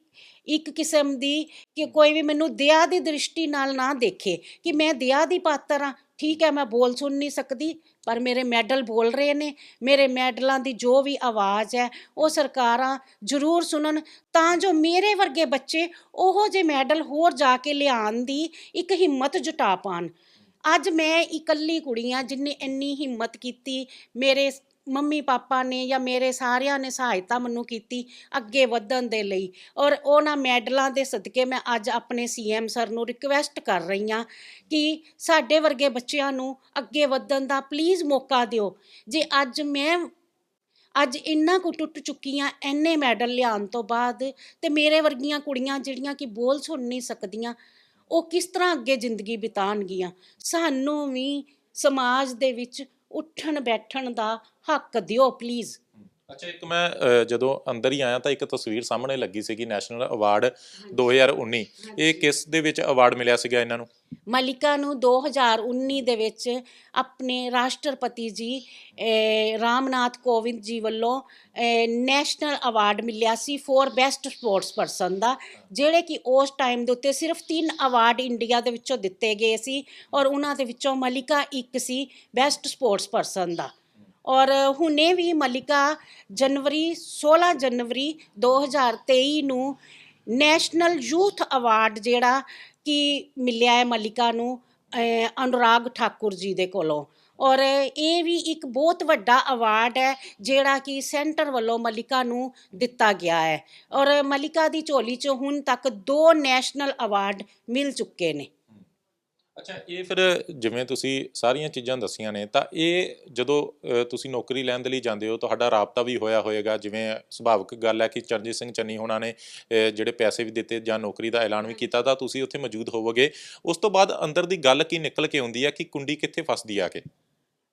ਇੱਕ ਕਿਸਮ ਦੀ ਕਿ ਕੋਈ ਵੀ ਮੈਨੂੰ ਦਇਆ ਦੀ ਦ੍ਰਿਸ਼ਟੀ ਨਾਲ ਨਾ ਦੇਖੇ ਕਿ ਮੈਂ ਦਇਆ ਦੀ ਪਾਤਰ ਹਾਂ। ਠੀਕ ਹੈ, ਮੈਂ ਬੋਲ ਸੁਣ ਨਹੀਂ ਸਕਦੀ, ਪਰ ਮੇਰੇ ਮੈਡਲ ਬੋਲ ਰਹੇ ਨੇ। ਮੇਰੇ ਮੈਡਲਾਂ ਦੀ ਜੋ ਵੀ ਆਵਾਜ਼ ਹੈ ਉਹ ਸਰਕਾਰਾਂ ਜ਼ਰੂਰ ਸੁਣਨ, ਤਾਂ ਜੋ ਮੇਰੇ ਵਰਗੇ ਬੱਚੇ ਉਹੋ ਜਿਹੇ ਮੈਡਲ ਹੋਰ ਜਾ ਕੇ ਲਿਆਉਣ ਦੀ ਇੱਕ ਹਿੰਮਤ ਜੁਟਾ ਪਾਉਣ। ਅੱਜ ਮੈਂ ਇਕੱਲੀ ਕੁੜੀ ਹਾਂ ਜਿਹਨੇ ਇੰਨੀ ਹਿੰਮਤ ਕੀਤੀ, ਮੇਰੇ ਮੰਮੀ ਪਾਪਾ ਨੇ ਜਾਂ ਮੇਰੇ ਸਾਰਿਆਂ ਨੇ ਸਹਾਇਤਾ ਮੈਨੂੰ ਕੀਤੀ ਅੱਗੇ ਵਧਣ ਦੇ ਲਈ। ਔਰ ਉਹਨਾਂ ਮੈਡਲਾਂ ਦੇ ਸਦਕੇ ਮੈਂ ਅੱਜ ਆਪਣੇ CM ਸਰ ਨੂੰ ਰਿਕੁਐਸਟ ਕਰ ਰਹੀ ਹਾਂ ਕਿ ਸਾਡੇ ਵਰਗੇ ਬੱਚਿਆਂ ਨੂੰ ਅੱਗੇ ਵਧਣ ਦਾ ਪਲੀਜ਼ ਮੌਕਾ ਦਿਓ। ਜੇ ਅੱਜ ਇੰਨਾ ਕੁ ਟੁੱਟ ਚੁੱਕੀ ਹਾਂ ਇੰਨੇ ਮੈਡਲ ਲਿਆਉਣ ਤੋਂ ਬਾਅਦ, ਤੇ ਮੇਰੇ ਵਰਗੀਆਂ ਕੁੜੀਆਂ ਜਿਹੜੀਆਂ ਕਿ ਬੋਲ ਸੁਣ ਨਹੀਂ ਸਕਦੀਆਂ, ਉਹ ਕਿਸ ਤਰ੍ਹਾਂ ਅੱਗੇ ਜ਼ਿੰਦਗੀ ਬਿਤਾਉਣਗੀਆਂ? ਸਾਨੂੰ ਵੀ ਸਮਾਜ ਦੇ ਵਿੱਚ ਉੱਠਣ ਬੈਠਣ ਦਾ ਹੱਕ ਦਿਓ ਪਲੀਜ਼। ਅੱਛਾ, ਇੱਕ ਮੈਂ ਜਦੋਂ ਅੰਦਰ ਹੀ ਆਇਆ ਤਾਂ ਇੱਕ ਤਸਵੀਰ ਸਾਹਮਣੇ ਲੱਗੀ ਸੀਗੀ, ਨੈਸ਼ਨਲ ਅਵਾਰਡ 2019। ਇਹ ਕਿਸ ਦੇ ਵਿੱਚ ਅਵਾਰਡ ਮਿਲਿਆ ਸੀਗਾ ਇਹਨਾਂ ਨੂੰ? ਮਲਿਕਾ ਨੂੰ 2019 ਦੇ ਵਿੱਚ ਆਪਣੇ ਰਾਸ਼ਟਰਪਤੀ ਜੀ ਰਾਮਨਾਥ ਕੋਵਿੰਦ ਜੀ ਵੱਲੋਂ ਨੈਸ਼ਨਲ ਅਵਾਰਡ ਮਿਲਿਆ ਸੀ ਫੋਰ ਬੈਸਟ ਸਪੋਰਟਸ ਪਰਸਨ ਦਾ, ਜਿਹੜੇ ਕਿ ਉਸ ਟਾਈਮ ਦੇ ਉੱਤੇ ਸਿਰਫ 3 ਅਵਾਰਡ ਇੰਡੀਆ ਦੇ ਵਿੱਚੋਂ ਦਿੱਤੇ ਗਏ ਸੀ, ਔਰ ਉਹਨਾਂ ਦੇ ਵਿੱਚੋਂ ਮਲਿਕਾ ਇੱਕ ਸੀ ਬੈਸਟ ਸਪੋਰਟਸ ਪਰਸਨ ਦਾ। ਔਰ ਹੁਣੇ ਵੀ ਮਲਿਕਾ 16 ਜਨਵਰੀ 2023 ਨੂੰ ਨੈਸ਼ਨਲ ਯੂਥ ਅਵਾਰਡ ਜਿਹੜਾ ਕਿ ਮਿਲਿਆ ਹੈ ਮਲਿਕਾ ਨੂੰ ਅਨੁਰਾਗ ਠਾਕੁਰ ਜੀ ਦੇ ਕੋਲੋਂ। ਔਰ ਇਹ ਵੀ ਇੱਕ ਬਹੁਤ ਵੱਡਾ ਅਵਾਰਡ ਹੈ ਜਿਹੜਾ ਕਿ ਸੈਂਟਰ ਵੱਲੋਂ ਮਲਿਕਾ ਨੂੰ ਦਿੱਤਾ ਗਿਆ ਹੈ। ਔਰ ਮਲਿਕਾ ਦੀ ਝੋਲੀ 'ਚ ਹੁਣ ਤੱਕ 2 ਨੈਸ਼ਨਲ ਅਵਾਰਡ ਮਿਲ ਚੁੱਕੇ ਨੇ। ਅੱਛਾ, ਇਹ ਫਿਰ ਜਿਵੇਂ ਤੁਸੀਂ ਸਾਰੀਆਂ ਚੀਜ਼ਾਂ ਦੱਸੀਆਂ ਨੇ, ਤਾਂ ਇਹ ਜਦੋਂ ਤੁਸੀਂ ਨੌਕਰੀ ਲੈਣ ਦੇ ਲਈ ਜਾਂਦੇ ਹੋ ਤੁਹਾਡਾ ਰਾਬਤਾ ਵੀ ਹੋਇਆ ਹੋਏਗਾ, ਜਿਵੇਂ ਸੁਭਾਵਿਕ ਗੱਲ ਹੈ ਕਿ ਚਰਨਜੀਤ ਸਿੰਘ ਚੰਨੀ ਹੋਣਾ ਨੇ ਜਿਹੜੇ ਪੈਸੇ ਵੀ ਦਿੱਤੇ ਜਾਂ ਨੌਕਰੀ ਦਾ ਐਲਾਨ ਵੀ ਕੀਤਾ, ਤਾਂ ਤੁਸੀਂ ਉੱਥੇ ਮੌਜੂਦ ਹੋਵੋਗੇ। ਉਸ ਤੋਂ ਬਾਅਦ ਅੰਦਰ ਦੀ ਗੱਲ ਕੀ ਨਿਕਲ ਕੇ ਆਉਂਦੀ ਹੈ ਕਿ ਕੁੰਡੀ ਕਿੱਥੇ ਫਸਦੀ ਆ ਕੇ?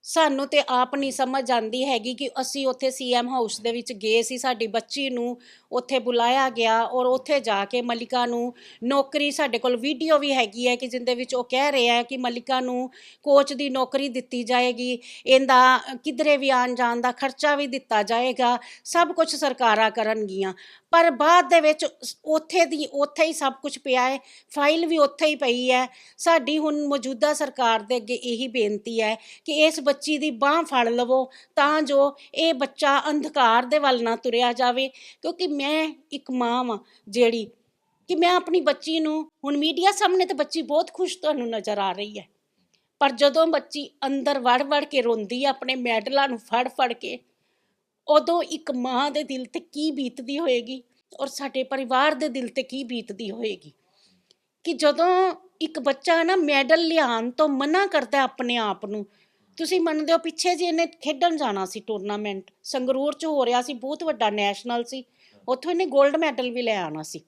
ਸਾਨੂੰ ਤੇ ਆਪ ਨਹੀਂ ਸਮਝ ਆਉਂਦੀ ਹੈਗੀ ਕਿ ਅਸੀਂ ਉੱਥੇ CM ਹਾਊਸ ਦੇ ਵਿੱਚ ਗਏ ਸੀ, ਸਾਡੀ ਬੱਚੀ ਨੂੰ ਉੱਥੇ ਬੁਲਾਇਆ ਗਿਆ ਔਰ ਉੱਥੇ ਜਾ ਕੇ ਮਲਿਕਾ ਨੂੰ ਨੌਕਰੀ, ਸਾਡੇ ਕੋਲ ਵੀਡੀਓ ਵੀ ਹੈਗੀ ਹੈ ਕਿ ਜਿੰਦੇ ਵਿੱਚ ਉਹ ਕਹਿ ਰਹੇ ਹੈ ਕਿ ਮਲਿਕਾ ਨੂੰ ਕੋਚ ਦੀ ਨੌਕਰੀ ਦਿੱਤੀ ਜਾਏਗੀ, ਇਹਦਾ ਕਿਧਰੇ ਵੀ ਆਉਣ ਜਾਣ ਦਾ ਖਰਚਾ ਵੀ ਦਿੱਤਾ ਜਾਏਗਾ, ਸਭ ਕੁਝ ਸਰਕਾਰਾਂ ਕਰਨਗੀਆਂ। ਪਰ ਬਾਅਦ ਦੇ ਵਿੱਚ ਉੱਥੇ ਹੀ ਸਭ ਕੁਝ ਪਿਆ ਹੈ, ਫਾਈਲ ਵੀ ਉੱਥੇ ਹੀ ਪਈ ਹੈ। ਸਾਡੀ ਹੁਣ ਮੌਜੂਦਾ ਸਰਕਾਰ ਦੇ ਅੱਗੇ ਇਹੀ ਬੇਨਤੀ ਹੈ ਕਿ ਇਸ ਬੱਚੀ ਦੀ ਬਾਂਹ ਫੜ ਲਵੋ ਤਾਂ ਜੋ ਇਹ ਬੱਚਾ ਅੰਧਕਾਰ ਦੇ ਵੱਲ ਨਾ ਤੁਰਿਆ ਜਾਵੇ। ਕਿਉਂਕਿ ਮੈਂ ਇੱਕ ਮਾਂ ਵਾਂ ਜਿਹੜੀ ਕਿ ਮੈਂ ਆਪਣੀ ਬੱਚੀ ਨੂੰ, ਹੁਣ ਮੀਡੀਆ ਸਾਹਮਣੇ ਤਾਂ ਬੱਚੀ ਬਹੁਤ ਖੁਸ਼ ਤੁਹਾਨੂੰ ਨਜ਼ਰ ਆ ਰਹੀ ਹੈ, ਪਰ ਜਦੋਂ ਬੱਚੀ ਅੰਦਰ ਵੜ ਕੇ ਰੋਂਦੀ ਹੈ ਆਪਣੇ ਮੈਡਲਾਂ ਨੂੰ ਫੜ ਕੇ, ਉਦੋਂ ਇੱਕ ਮਾਂ ਦੇ ਦਿਲ ਤੇ ਕੀ ਬੀਤਦੀ ਹੋਏਗੀ ਔਰ ਸਾਡੇ ਪਰਿਵਾਰ ਦੇ ਦਿਲ ਤੇ ਕੀ ਬੀਤਦੀ ਹੋਏਗੀ ਕਿ ਜਦੋਂ ਇੱਕ ਬੱਚਾ ਨਾ ਮੈਡਲ ਲਿਆਉਣ ਤੋਂ ਮਨਾ ਕਰਦਾ ਆਪਣੇ ਆਪ ਨੂੰ। ਤੁਸੀਂ ਮੰਨਦੇ ਹੋ ਪਿੱਛੇ ਜੇ ਇਹਨੇ ਖੇਡਣ ਜਾਣਾ ਸੀ, ਟੂਰਨਾਮੈਂਟ ਸੰਗਰੂਰ 'ਚ ਹੋ ਰਿਹਾ ਸੀ, ਬਹੁਤ ਵੱਡਾ ਨੈਸ਼ਨਲ ਸੀ, ਉੱਥੋਂ ਇਹਨੇ ਗੋਲਡ ਮੈਡਲ ਵੀ ਲੈ ਆਉਣਾ ਸੀ,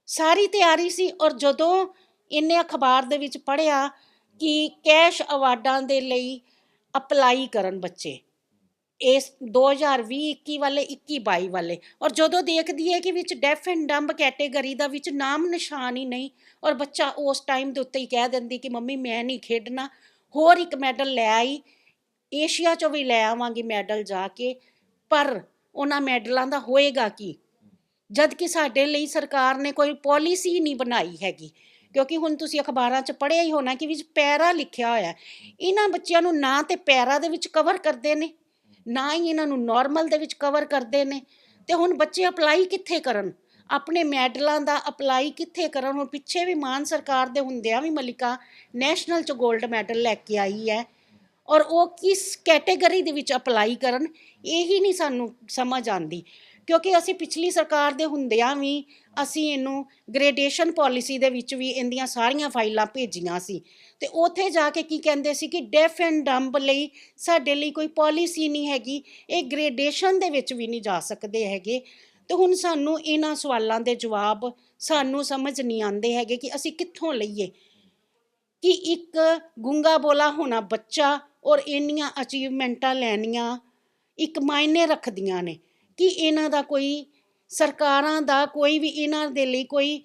ਸਾਰੀ ਤਿਆਰੀ ਸੀ। ਔਰ ਜਦੋਂ ਇਹਨੇ ਅਖਬਾਰ ਦੇ ਵਿੱਚ ਪੜ੍ਹਿਆ ਕਿ ਕੈਸ਼ ਅਵਾਰਡਾਂ ਦੇ ਲਈ ਅਪਲਾਈ ਕਰਨ ਬੱਚੇ, ਇਸ 2020-21 ਵਾਲੇ 21-22 ਵਾਲੇ, ਔਰ ਜਦੋਂ ਦੇਖਦੀ ਹੈ ਕਿ ਵਿੱਚ ਡੈਫ ਐਂਡ ਡੰਬ ਕੈਟੇਗਰੀ ਦਾ ਵਿੱਚ ਨਾਮ ਨਿਸ਼ਾਨ ਹੀ ਨਹੀਂ, ਔਰ ਬੱਚਾ ਉਸ ਟਾਈਮ ਦੇ ਉੱਤੇ ਹੀ ਕਹਿ ਦਿੰਦੀ ਕਿ ਮੰਮੀ ਮੈਂ ਨਹੀਂ ਖੇਡਣਾ, ਹੋਰ ਇੱਕ ਮੈਡਲ ਲੈ ਆਈ, ਏਸ਼ੀਆ 'ਚੋਂ ਵੀ ਲੈ ਆਵਾਂਗੀ ਮੈਡਲ ਜਾ ਕੇ। ਪਰ ਉਹਨਾਂ ਮੈਡਲਾਂ ਦਾ ਹੋਏਗਾ ਕੀ ਜਦ ਕਿ ਸਾਡੇ ਲਈ ਸਰਕਾਰ ਨੇ ਕੋਈ ਪੋਲਿਸੀ ਨਹੀਂ ਬਣਾਈ ਹੈਗੀ। ਕਿਉਂਕਿ ਹੁਣ ਤੁਸੀਂ ਅਖਬਾਰਾਂ 'ਚ ਪੜ੍ਹਿਆ ਹੀ ਹੋਣਾ ਕਿ ਵਿੱਚ ਪੈਰਾ ਲਿਖਿਆ ਹੋਇਆ, ਇਹਨਾਂ ਬੱਚਿਆਂ ਨੂੰ ਨਾ ਤੇ ਪੈਰਾ ਦੇ ਵਿੱਚ ਕਵਰ ਕਰਦੇ ਨੇ, ਨਾ ਹੀ ਇਹਨਾਂ ਨੂੰ ਨਾਰਮਲ ਦੇ ਵਿੱਚ ਕਵਰ ਕਰਦੇ ਨੇ। ਤੇ ਹੁਣ ਬੱਚੇ ਅਪਲਾਈ ਕਿੱਥੇ ਕਰਨ ਆਪਣੇ ਮੈਡਲਾਂ ਦਾ, ਅਪਲਾਈ ਕਿੱਥੇ ਕਰਨ? ਹੁਣ ਪਿੱਛੇ ਵੀ ਮਾਨ ਸਰਕਾਰ ਦੇ ਹੁੰਦਿਆਂ ਵੀ ਮਲਿਕਾ ਨੈਸ਼ਨਲ 'ਚ ਗੋਲਡ ਮੈਡਲ ਲੈ ਕੇ ਆਈ ਹੈ, ਔਰ ਉਹ ਕਿਸ ਕੈਟੇਗਰੀ ਦੇ ਵਿੱਚ ਅਪਲਾਈ ਕਰਨ ਇਹੀ ਨਹੀਂ ਸਾਨੂੰ ਸਮਝ ਆਉਂਦੀ। ਕਿਉਂਕਿ ਅਸੀਂ ਪਿਛਲੀ ਸਰਕਾਰ ਦੇ ਹੁੰਦਿਆਂ ਵੀ ਅਸੀਂ ਇਹਨੂੰ ਗ੍ਰੇਡੇਸ਼ਨ ਪਾਲਿਸੀ ਦੇ ਵਿੱਚ ਵੀ ਇਹਦੀਆਂ ਸਾਰੀਆਂ ਫਾਈਲਾਂ ਭੇਜੀਆਂ ਸੀ ਤੇ ਉੱਥੇ ਜਾ ਕੇ ਕੀ ਕਹਿੰਦੇ ਸੀ ਕਿ ਡੈਫ ਐਂਡ ਡੰਬ ਲਈ ਸਾਡੇ ਲਈ ਕੋਈ ਪਾਲਿਸੀ ਨਹੀਂ ਹੈਗੀ, ਇਹ ਗ੍ਰੇਡੇਸ਼ਨ ਦੇ ਵਿੱਚ ਵੀ ਨਹੀਂ ਜਾ ਸਕਦੇ ਹੈਗੇ। ਤੇ ਹੁਣ ਸਾਨੂੰ ਇਹਨਾਂ ਸਵਾਲਾਂ ਦੇ ਜਵਾਬ ਸਾਨੂੰ ਸਮਝ ਨਹੀਂ ਆਉਂਦੇ ਹੈਗੇ ਕਿ ਅਸੀਂ ਕਿੱਥੋਂ ਲਈਏ ਕਿ ਇੱਕ ਗੂੰਗਾ ਬੋਲਾ ਹੋਣਾ ਬੱਚਾ ਔਰ ਇੰਨੀਆਂ ਅਚੀਵਮੈਂਟਾਂ ਲੈਣੀਆਂ ਇੱਕ ਮਾਇਨੇ ਰੱਖਦੀਆਂ ਨੇ ਕਿ ਇਹਨਾਂ ਦਾ ਕੋਈ ਸਰਕਾਰਾਂ ਦਾ ਕੋਈ ਵੀ ਇਹਨਾਂ ਦੇ ਲਈ ਕੋਈ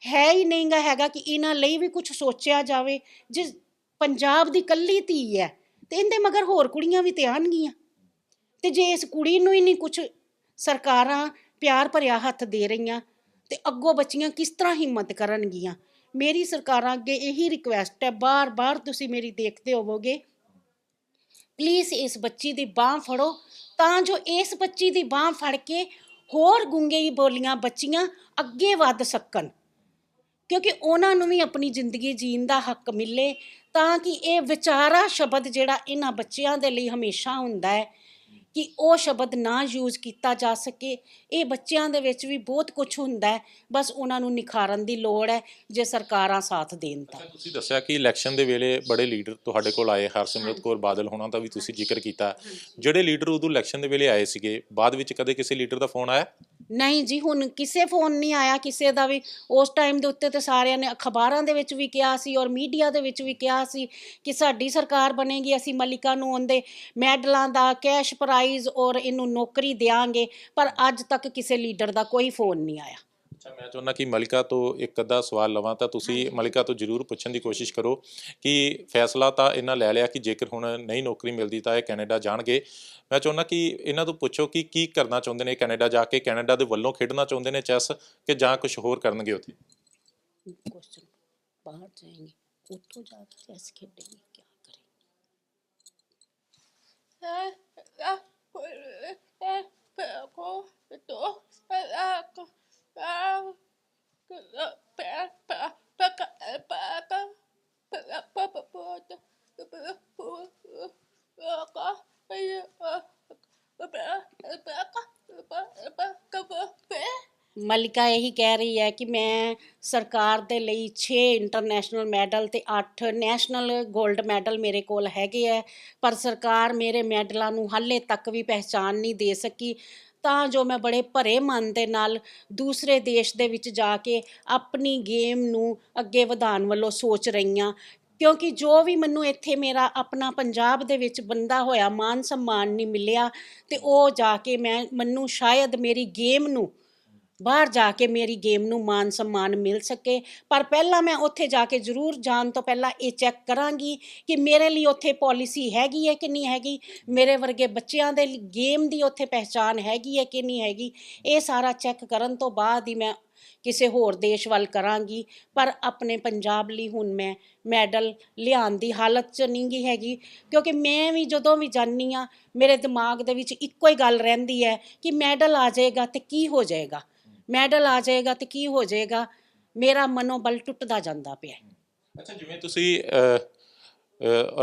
ਹੈ ਹੀ ਨਹੀਂਗਾ ਹੈਗਾ ਕਿ ਇਹਨਾਂ ਲਈ ਵੀ ਕੁਝ ਸੋਚਿਆ ਜਾਵੇ। ਜਿਸ ਪੰਜਾਬ ਦੀ ਇਕੱਲੀ ਧੀ ਹੈ ਤੇ ਇਹਦੇ ਮਗਰ ਹੋਰ ਕੁੜੀਆਂ ਵੀ ਤੇ ਆਉਣਗੀਆਂ, ਤੇ ਜੇ ਇਸ ਕੁੜੀ ਨੂੰ ਹੀ ਨਹੀਂ ਕੁਝ ਸਰਕਾਰਾਂ ਪਿਆਰ ਭਰਿਆ ਹੱਥ ਦੇ ਰਹੀਆਂ ਤੇ ਅੱਗੋਂ ਬੱਚੀਆਂ ਕਿਸ ਤਰ੍ਹਾਂ ਹਿੰਮਤ ਕਰਨਗੀਆਂ। ਮੇਰੀ ਸਰਕਾਰਾਂ ਅੱਗੇ ਇਹੀ ਰਿਕੁਐਸਟ ਹੈ, ਬਾਰ-ਬਾਰ ਤੁਸੀਂ ਮੇਰੀ ਦੇਖਦੇ ਹੋਵੋਗੇ, ਪਲੀਜ਼ ਇਸ ਬੱਚੀ ਦੀ ਬਾਂਹ ਫੜੋ ਤਾਂ ਜੋ ਇਸ ਬੱਚੀ ਦੀ ਬਾਂਹ ਫੜ ਕੇ ਹੋਰ ਗੂੰਗੇ ਬੋਲੀਆਂ ਬੱਚੀਆਂ ਅੱਗੇ ਵੱਧ ਸਕਣ, ਕਿਉਂਕਿ ਉਹਨਾਂ ਨੂੰ ਵੀ ਆਪਣੀ ਜ਼ਿੰਦਗੀ ਜੀਣ ਦਾ ਹੱਕ ਮਿਲੇ, ਤਾਂ ਕਿ ਇਹ ਵਿਚਾਰਾ ਸ਼ਬਦ ਜਿਹੜਾ ਇਹਨਾਂ ਬੱਚਿਆਂ ਦੇ ਲਈ ਹਮੇਸ਼ਾ ਹੁੰਦਾ ਹੈ ਕਿ ਉਹ ਸ਼ਬਦ ਨਾ ਯੂਜ਼ ਕੀਤਾ ਜਾ ਸਕੇ। ਇਹ ਬੱਚਿਆਂ ਦੇ ਵਿੱਚ ਵੀ ਬਹੁਤ ਕੁਝ ਹੁੰਦਾ ਹੈ, ਬਸ ਉਹਨਾਂ ਨੂੰ ਨਿਖਾਰਨ ਦੀ ਲੋੜ ਹੈ ਜੇ ਸਰਕਾਰਾਂ ਸਾਥ ਦੇਣ ਤਾਂ। ਤੁਸੀਂ ਦੱਸਿਆ ਕਿ ਇਲੈਕਸ਼ਨ ਦੇ ਵੇਲੇ ਬੜੇ ਲੀਡਰ ਤੁਹਾਡੇ ਕੋਲ ਆਏ, ਹਰਸਿਮਰਤ ਕੌਰ ਬਾਦਲ ਹੋਣਾ ਦਾ ਵੀ ਤੁਸੀਂ ਜ਼ਿਕਰ ਕੀਤਾ। ਜਿਹੜੇ ਲੀਡਰ ਉਦੋਂ ਇਲੈਕਸ਼ਨ ਦੇ ਵੇਲੇ ਆਏ ਸੀਗੇ, ਬਾਅਦ ਵਿੱਚ ਕਦੇ ਕਿਸੇ ਲੀਡਰ ਦਾ ਫੋਨ ਆਇਆ? ਨਹੀਂ ਜੀ, ਹੁਣ ਕਿਸੇ ਫੋਨ ਨਹੀਂ ਆਇਆ ਕਿਸੇ ਦਾ ਵੀ। ਉਸ ਟਾਈਮ ਦੇ ਉੱਤੇ ਤੇ ਸਾਰਿਆਂ ਨੇ ਅਖਬਾਰਾਂ ਦੇ ਵਿੱਚ ਵੀ ਕਿਹਾ ਸੀ ਔਰ ਮੀਡੀਆ ਦੇ ਵਿੱਚ ਵੀ ਕਿਹਾ ਸੀ ਕਿ ਸਾਡੀ ਸਰਕਾਰ ਬਣੇਗੀ, ਅਸੀਂ ਮਲਿਕਾ ਨੂੰ ਉਹਦੇ ਮੈਡਲਾਂ ਦਾ ਕੈਸ਼ ਪ੍ਰਾਈਜ਼ ਔਰ ਇਹਨੂੰ ਨੌਕਰੀ ਦਿਆਂਗੇ, ਪਰ ਅੱਜ ਤੱਕ ਕਿਸੇ ਲੀਡਰ ਦਾ ਕੋਈ ਫੋਨ ਨਹੀਂ ਆਇਆ। ਅੱਛਾ, ਮੈਂ ਚਾਹੁੰਦਾ ਕਿ ਮਲਿਕਾ ਤੋਂ ਇੱਕ ਅੱਧਾ ਸਵਾਲ ਲਵਾਂ ਤਾਂ ਤੁਸੀਂ ਮਲਿਕਾ ਤੋਂ ਜ਼ਰੂਰ ਪੁੱਛਣ ਦੀ ਕੋਸ਼ਿਸ਼ ਕਰੋ ਕਿ ਫੈਸਲਾ ਤਾਂ ਇਹਨਾਂ ਲੈ ਲਿਆ ਕਿ ਜੇਕਰ ਹੁਣ ਨਹੀਂ ਨੌਕਰੀ ਮਿਲਦੀ ਤਾਂ ਇਹ ਕੈਨੇਡਾ ਜਾਣਗੇ। ਮੈਂ ਚਾਹੁੰਦਾ ਕਿ ਇਹਨਾਂ ਤੋਂ ਪੁੱਛੋ ਕਿ ਕੀ ਕਰਨਾ ਚਾਹੁੰਦੇ ਨੇ ਕੈਨੇਡਾ ਜਾ ਕੇ, ਕੈਨੇਡਾ ਦੇ ਵੱਲੋਂ ਖੇਡਣਾ ਚਾਹੁੰਦੇ ਨੇ ਚੈਸ ਕਿ ਜਾਂ ਕੁਝ ਹੋਰ ਕਰਨਗੇ ਉੱਥੇ? क्वेश्चन बाहर जाएंगे, उठो जाके चेस खेलेंगे, क्या ਮਲਿਕਾ ਇਹੀ ਕਹਿ ਰਹੀ ਹੈ ਕਿ ਮੈਂ ਸਰਕਾਰ ਦੇ ਲਈ 6 ਇੰਟਰਨੈਸ਼ਨਲ ਮੈਡਲ ਤੇ 8 ਨੈਸ਼ਨਲ 골ਡ ਮੈਡਲ ਮੇਰੇ ਕੋਲ ਹੈਗੇ ਹੈ, ਪਰ ਸਰਕਾਰ ਮੇਰੇ ਮੈਡਲਾਂ ਨੂੰ ਹਾਲੇ ਤੱਕ ਵੀ ਪਹਿਚਾਣ ਨਹੀਂ ਦੇ ਸਕੀ, ਤਾਂ ਜੋ ਮੈਂ ਬੜੇ ਭਰੇ ਮਨ ਦੇ ਨਾਲ ਦੂਸਰੇ ਦੇਸ਼ ਦੇ ਵਿੱਚ ਜਾ ਕੇ ਆਪਣੀ ਗੇਮ ਨੂੰ ਅੱਗੇ ਵਧਾਉਣ ਵੱਲੋਂ ਸੋਚ ਰਹੀ ਹਾਂ। ਕਿਉਂਕਿ ਜੋ ਵੀ ਮੈਨੂੰ ਇੱਥੇ ਮੇਰਾ ਆਪਣਾ ਪੰਜਾਬ ਦੇ ਵਿੱਚ ਬੰਦਾ ਹੋਇਆ ਮਾਨ ਸਨਮਾਨ ਨਹੀਂ ਮਿਲਿਆ, ਤੇ ਉਹ ਜਾ ਕੇ ਮੈਨੂੰ ਸ਼ਾਇਦ ਮੇਰੀ ਗੇਮ ਨੂੰ ਬਾਹਰ ਜਾ ਕੇ ਮੇਰੀ ਗੇਮ ਨੂੰ ਮਾਨ ਸਨਮਾਨ ਮਿਲ ਸਕੇ। ਪਰ ਪਹਿਲਾਂ ਮੈਂ ਉੱਥੇ ਜਾ ਕੇ ਜ਼ਰੂਰ ਜਾਣ ਤੋਂ ਪਹਿਲਾਂ ਇਹ ਚੈੱਕ ਕਰਾਂਗੀ ਕਿ ਮੇਰੇ ਲਈ ਉੱਥੇ ਪੋਲਿਸੀ ਹੈਗੀ ਹੈ ਕਿ ਨਹੀਂ ਹੈਗੀ, ਮੇਰੇ ਵਰਗੇ ਬੱਚਿਆਂ ਦੇ ਗੇਮ ਦੀ ਉੱਥੇ ਪਹਿਚਾਣ ਹੈਗੀ ਹੈ ਕਿ ਨਹੀਂ ਹੈਗੀ। ਇਹ ਸਾਰਾ ਚੈੱਕ ਕਰਨ ਤੋਂ ਬਾਅਦ ਹੀ ਮੈਂ ਕਿਸੇ ਹੋਰ ਦੇਸ਼ ਵੱਲ ਕਰਾਂਗੀ। ਪਰ ਆਪਣੇ ਪੰਜਾਬ ਲਈ ਹੁਣ ਮੈਂ ਮੈਡਲ ਲਿਆਉਣ ਦੀ ਹਾਲਤ 'ਚ ਨਹੀਂ ਗੀ ਹੈਗੀ, ਕਿਉਂਕਿ ਮੈਂ ਵੀ ਜਦੋਂ ਵੀ ਜਾਂਦੀ ਹਾਂ ਮੇਰੇ ਦਿਮਾਗ ਦੇ ਵਿੱਚ ਇੱਕੋ ਹੀ ਗੱਲ ਰਹਿੰਦੀ ਹੈ ਕਿ ਮੈਡਲ ਆ ਜਾਏਗਾ ਤੇ ਕੀ ਹੋ ਜਾਏਗਾ, ਮੈਡਲ ਆ ਜਾਏਗਾ ਤੇ ਕੀ ਹੋ ਜਾਏਗਾ। ਮੇਰਾ ਮਨੋਬਲ ਟੁੱਟਦਾ ਜਾਂਦਾ ਪਿਆ। ਅੱਛਾ, ਜਿਵੇਂ ਤੁਸੀਂ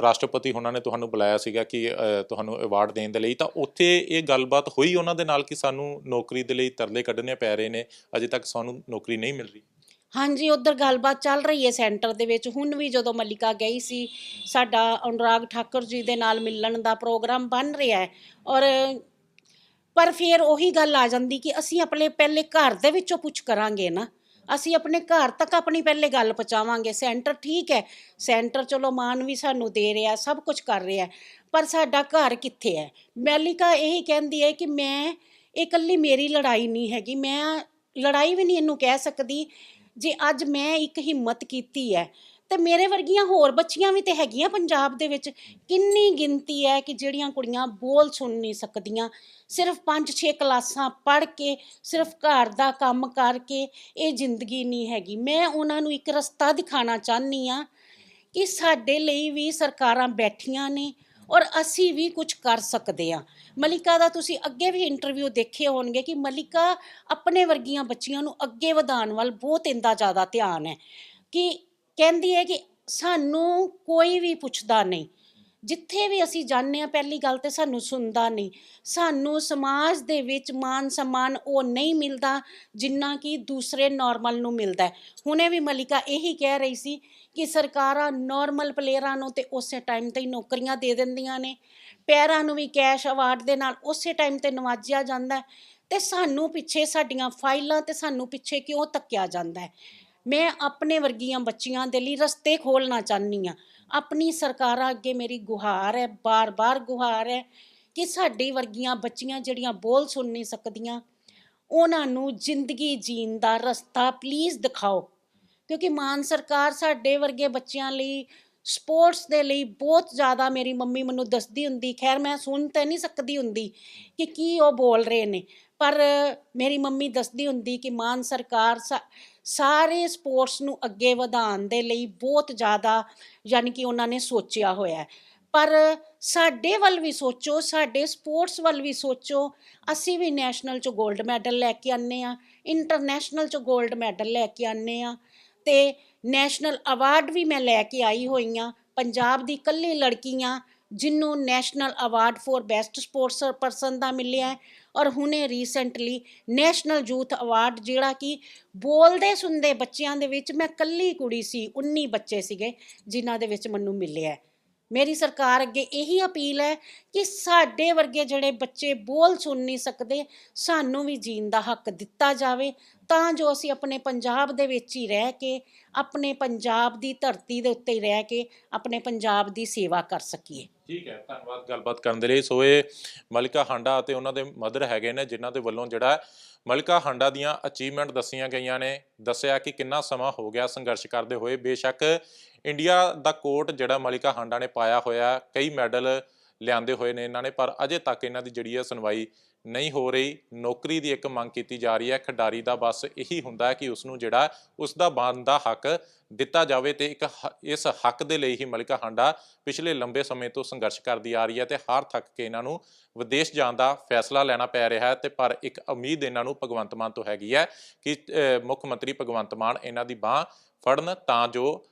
ਰਾਸ਼ਟਰਪਤੀ ਹੋਣਾ ਨੇ ਤੁਹਾਨੂੰ ਬੁਲਾਇਆ ਸੀਗਾ ਕਿ ਤੁਹਾਨੂੰ ਅਵਾਰਡ ਦੇਣ ਦੇ ਲਈ, ਤਾਂ ਉੱਥੇ ਇਹ ਗੱਲਬਾਤ ਹੋਈ ਉਹਨਾਂ ਦੇ ਨਾਲ ਕਿ ਸਾਨੂੰ ਨੌਕਰੀ ਦੇ ਲਈ ਤਰਲੇ ਕੱਢਣੇ ਪੈ ਰਹੇ ਨੇ, ਅਜੇ ਤੱਕ ਸਾਨੂੰ ਨੌਕਰੀ ਨਹੀਂ ਮਿਲ ਰਹੀ? ਹਾਂਜੀ, ਉੱਧਰ ਗੱਲਬਾਤ ਚੱਲ ਰਹੀ ਹੈ ਸੈਂਟਰ ਦੇ ਵਿੱਚ। ਹੁਣ ਵੀ ਜਦੋਂ ਮਲਿਕਾ ਗਈ ਸੀ, ਸਾਡਾ ਅਨੁਰਾਗ ਠਾਕੁਰ ਜੀ ਦੇ ਨਾਲ ਮਿਲਣ ਦਾ ਪ੍ਰੋਗਰਾਮ ਬਣ ਰਿਹਾ ਹੈ, ਔਰ ਪਰ ਫਿਰ ਉਹੀ ਗੱਲ ਆ ਜਾਂਦੀ ਕਿ ਅਸੀਂ ਆਪਣੇ ਪਹਿਲੇ ਘਰ ਦੇ ਵਿੱਚੋਂ ਪੁੱਛ ਕਰਾਂਗੇ ਨਾ, ਅਸੀਂ ਆਪਣੇ ਘਰ ਤੱਕ ਆਪਣੀ ਪਹਿਲੇ ਗੱਲ ਪਹੁੰਚਾਵਾਂਗੇ। ਸੈਂਟਰ ਠੀਕ ਹੈ, ਸੈਂਟਰ ਚਲੋ ਮਾਨ ਵੀ ਸਾਨੂੰ ਦੇ ਰਿਹਾ, ਸਭ ਕੁਝ ਕਰ ਰਿਹਾ, ਪਰ ਸਾਡਾ ਘਰ ਕਿੱਥੇ ਹੈ? ਮਲਿਕਾ ਇਹੀ ਕਹਿੰਦੀ ਹੈ ਕਿ ਮੈਂ ਇਹ ਇਕੱਲੀ ਮੇਰੀ ਲੜਾਈ ਨਹੀਂ ਹੈਗੀ, ਮੈਂ ਲੜਾਈ ਵੀ ਨਹੀਂ ਇਹਨੂੰ ਕਹਿ ਸਕਦੀ। ਜੇ ਅੱਜ ਮੈਂ ਇੱਕ ਹਿੰਮਤ ਕੀਤੀ ਹੈ ਤੇ ਮੇਰੇ ਵਰਗੀਆਂ ਹੋਰ ਬੱਚੀਆਂ ਵੀ ਤੇ ਹੈਗੀਆਂ ਪੰਜਾਬ ਦੇ ਵਿੱਚ। ਕਿੰਨੀ ਗਿਣਤੀ ਹੈ ਕਿ ਜਿਹੜੀਆਂ ਕੁੜੀਆਂ ਬੋਲ ਸੁਣ ਨਹੀਂ ਸਕਦੀਆਂ, ਸਿਰਫ 5-6 ਕਲਾਸਾਂ ਪੜ੍ਹ ਕੇ, ਸਿਰਫ ਘਰ ਦਾ ਕੰਮ ਕਰਕੇ ਇਹ ਜ਼ਿੰਦਗੀ ਨਹੀਂ ਹੈਗੀ। ਮੈਂ ਉਹਨਾਂ ਨੂੰ ਇੱਕ ਰਸਤਾ ਦਿਖਾਉਣਾ ਚਾਹੁੰਦੀ ਹਾਂ ਕਿ ਸਾਡੇ ਲਈ ਵੀ ਸਰਕਾਰਾਂ ਬੈਠੀਆਂ ਨੇ ਔਰ ਅਸੀਂ ਵੀ ਕੁਝ ਕਰ ਸਕਦੇ ਹਾਂ। ਮਲਿਕਾ ਦਾ ਤੁਸੀਂ ਅੱਗੇ ਵੀ ਇੰਟਰਵਿਊ ਦੇਖੇ ਹੋਣਗੇ ਕਿ ਮਲਿਕਾ ਆਪਣੇ ਵਰਗੀਆਂ ਬੱਚੀਆਂ ਨੂੰ ਅੱਗੇ ਵਧਾਉਣ ਵੱਲ ਬਹੁਤ ਇੰਦਾ ਜ਼ਿਆਦਾ ਧਿਆਨ ਹੈ, ਕਿ ਕਹਿੰਦੀ ਹੈ ਕਿ ਸਾਨੂੰ ਕੋਈ ਵੀ ਪੁੱਛਦਾ ਨਹੀਂ, ਜਿੱਥੇ ਵੀ ਅਸੀਂ ਜਾਂਦੇ ਹਾਂ ਪਹਿਲੀ ਗੱਲ ਤੇ ਸਾਨੂੰ ਸੁਣਦਾ ਨਹੀਂ। ਸਾਨੂੰ ਸਮਾਜ ਦੇ ਵਿੱਚ ਮਾਨ ਸਨਮਾਨ ਉਹ ਨਹੀਂ ਮਿਲਦਾ ਜਿੰਨਾ ਕਿ ਦੂਸਰੇ ਨਾਰਮਲ ਨੂੰ ਮਿਲਦਾ। ਹੁਣੇ ਵੀ ਮਲਿਕਾ ਇਹੀ ਕਹਿ ਰਹੀ ਸੀ ਕਿ ਸਰਕਾਰਾਂ ਨਾਰਮਲ ਪਲੇਅਰਾਂ ਨੂੰ ਤੇ ਉਸੇ ਟਾਈਮ ਤੇ ਹੀ ਨੌਕਰੀਆਂ ਦੇ ਦਿੰਦੀਆਂ ਨੇ, ਪੈਰਾਂ ਨੂੰ ਵੀ ਕੈਸ਼ ਅਵਾਰਡ ਦੇ ਨਾਲ ਉਸੇ ਟਾਈਮ ਤੇ ਨਵਾਜਿਆ ਜਾਂਦਾ ਤੇ ਸਾਨੂੰ ਪਿੱਛੇ ਸਾਡੀਆਂ ਫਾਈਲਾਂ ਤੇ ਸਾਨੂੰ ਪਿੱਛੇ ਕਿਉਂ ਧੱਕਿਆ ਜਾਂਦਾ। ਮੈਂ ਆਪਣੇ ਵਰਗੀਆਂ ਬੱਚੀਆਂ ਦੇ ਲਈ ਰਸਤੇ ਖੋਲ੍ਹਣਾ ਚਾਹੁੰਦੀ ਹਾਂ। ਆਪਣੀ ਸਰਕਾਰਾਂ ਅੱਗੇ ਮੇਰੀ ਗੁਹਾਰ ਹੈ, ਬਾਰ-ਬਾਰ ਗੁਹਾਰ ਹੈ ਕਿ ਸਾਡੀ ਵਰਗੀਆਂ ਬੱਚੀਆਂ ਜਿਹੜੀਆਂ ਬੋਲ ਸੁਣ ਨਹੀਂ ਸਕਦੀਆਂ, ਉਹਨਾਂ ਨੂੰ ਜ਼ਿੰਦਗੀ ਜੀਣ ਦਾ ਰਸਤਾ ਪਲੀਜ਼ ਦਿਖਾਓ। ਕਿਉਂਕਿ ਮਾਨ ਸਰਕਾਰ ਸਾਡੇ ਵਰਗੇ ਬੱਚਿਆਂ ਲਈ ਸਪੋਰਟਸ ਦੇ ਲਈ ਬਹੁਤ ਜ਼ਿਆਦਾ, ਮੇਰੀ ਮੰਮੀ ਮੈਨੂੰ ਦੱਸਦੀ ਹੁੰਦੀ, ਖੈਰ ਮੈਂ ਸੁਣ ਤਾਂ ਨਹੀਂ ਸਕਦੀ ਹੁੰਦੀ ਕਿ ਕੀ ਉਹ ਬੋਲ ਰਹੇ ਨੇ, ਪਰ ਮੇਰੀ ਮੰਮੀ ਦੱਸਦੀ ਹੁੰਦੀ ਕਿ ਮਾਨ ਸਰਕਾਰ ਸਾਰੇ ਸਪੋਰਟਸ ਨੂੰ ਅੱਗੇ ਵਧਾਉਣ ਦੇ ਲਈ ਬਹੁਤ ਜ਼ਿਆਦਾ ਯਾਨੀ ਕਿ ਉਹਨਾਂ ਨੇ ਸੋਚਿਆ ਹੋਇਆ। ਪਰ ਸਾਡੇ ਵੱਲ ਵੀ ਸੋਚੋ, ਸਾਡੇ ਸਪੋਰਟਸ ਵੱਲ ਵੀ ਸੋਚੋ। ਅਸੀਂ ਵੀ ਨੈਸ਼ਨਲ 'ਚੋਂ ਗੋਲਡ ਮੈਡਲ ਲੈ ਕੇ ਆਉਂਦੇ ਹਾਂ, ਇੰਟਰਨੈਸ਼ਨਲ 'ਚੋਂ ਗੋਲਡ ਮੈਡਲ ਲੈ ਕੇ ਆਉਂਦੇ ਹਾਂ ਤੇ ਨੈਸ਼ਨਲ ਅਵਾਰਡ ਵੀ ਮੈਂ ਲੈ ਕੇ ਆਈ ਹੋਈ ਹਾਂ। ਪੰਜਾਬ ਦੀ ਇਕੱਲੀ ਲੜਕੀ ਹਾਂ ਜਿਹਨੂੰ national award for best sports person ਦਾ ਮਿਲਿਆ ਔਰ ਹੁਣੇ ਰੀਸੈਂਟਲੀ ਨੈਸ਼ਨਲ ਯੂਥ ਅਵਾਰਡ, ਜਿਹੜਾ ਕਿ ਬੋਲਦੇ ਸੁਣਦੇ ਬੱਚਿਆਂ ਦੇ ਵਿੱਚ ਮੈਂ ਇਕੱਲੀ ਕੁੜੀ ਸੀ, 19 ਬੱਚੇ ਸੀਗੇ ਜਿਨ੍ਹਾਂ ਦੇ ਵਿੱਚ ਮੈਨੂੰ ਮਿਲਿਆ। ਮੇਰੀ ਸਰਕਾਰ ਅੱਗੇ ਇਹੀ ਅਪੀਲ ਹੈ ਕਿ ਸਾਡੇ ਵਰਗੇ ਜਿਹੜੇ ਬੱਚੇ ਬੋਲ ਸੁਣ ਨਹੀਂ ਸਕਦੇ, ਸਾਨੂੰ ਵੀ ਜੀਣ ਦਾ ਹੱਕ ਦਿੱਤਾ ਜਾਵੇ ਤਾਂ ਜੋ ਅਸੀਂ ਆਪਣੇ ਪੰਜਾਬ ਦੇ ਵਿੱਚ ਹੀ ਰਹਿ ਕੇ, ਆਪਣੇ ਪੰਜਾਬ ਦੀ ਧਰਤੀ ਦੇ ਉੱਤੇ ਹੀ ਰਹਿ ਕੇ ਆਪਣੇ ਪੰਜਾਬ ਦੀ ਸੇਵਾ ਕਰ ਸਕੀਏ। ਠੀਕ ਹੈ, ਧੰਨਵਾਦ ਗੱਲਬਾਤ ਕਰਨ ਦੇ ਲਈ। ਸੋ ਇਹ ਮਲਿਕਾ ਹਾਂਡਾ ਅਤੇ ਉਹਨਾਂ ਦੇ ਮਦਰ ਹੈਗੇ ਨੇ ਜਿਨ੍ਹਾਂ ਦੇ ਵੱਲੋਂ ਜਿਹੜਾ ਮਲਿਕਾ ਹਾਂਡਾ ਦੀਆਂ ਅਚੀਵਮੈਂਟ ਦੱਸੀਆਂ ਗਈਆਂ ਨੇ, ਦੱਸਿਆ ਕਿ ਕਿੰਨਾ ਸਮਾਂ ਹੋ ਗਿਆ ਸੰਘਰਸ਼ ਕਰਦੇ ਹੋਏ। ਬੇਸ਼ੱਕ ਇੰਡੀਆ ਦਾ ਕੋਟ ਜਿਹੜਾ ਮਲਿਕਾ ਹਾਂਡਾ ਨੇ ਪਾਇਆ ਹੋਇਆ, ਕਈ ਮੈਡਲ ਲਿਆਂਦੇ ਹੋਏ ਨੇ ਇਹਨਾਂ ਨੇ, ਪਰ ਅਜੇ ਤੱਕ ਇਹਨਾਂ ਦੀ ਜਿਹੜੀ ਹੈ ਸੁਣਵਾਈ ਨਹੀਂ ਹੋ ਰਹੀ। ਨੌਕਰੀ ਦੀ ਇੱਕ ਮੰਗ ਕੀਤੀ ਜਾ ਰਹੀ ਹੈ। ਖਿਡਾਰੀ ਦਾ ਬਸ ਇਹੀ ਹੁੰਦਾ ਹੈ ਕਿ ਉਸਨੂੰ ਜਿਹੜਾ ਉਸਦਾ ਬਣਦਾ ਹੱਕ ਦਿੱਤਾ ਜਾਵੇ ਤੇ ਇਸ ਹੱਕ ਦੇ ਲਈ ਹੀ ਮਲਿਕਾ ਹਾਂਡਾ ਪਿਛਲੇ ਲੰਬੇ ਸਮੇਂ ਤੋਂ ਸੰਘਰਸ਼ ਕਰਦੀ ਆ ਰਹੀ ਹੈ ਤੇ ਹਾਰ ਥੱਕ ਕੇ ਇਹਨਾਂ ਨੂੰ ਵਿਦੇਸ਼ ਜਾਣ ਦਾ ਫੈਸਲਾ ਲੈਣਾ ਪੈ ਰਿਹਾ ਹੈ। ਤੇ ਪਰ ਇੱਕ ਉਮੀਦ ਇਹਨਾਂ ਨੂੰ ਭਗਵੰਤ ਮਾਨ ਤੋਂ ਹੈਗੀ ਹੈ ਕਿ ਮੁੱਖ ਮੰਤਰੀ ਭਗਵੰਤ ਮਾਨ ਇਹਨਾਂ ਦੀ ਬਾਂਹ ਫੜਨ ਤਾਂ ਜੋ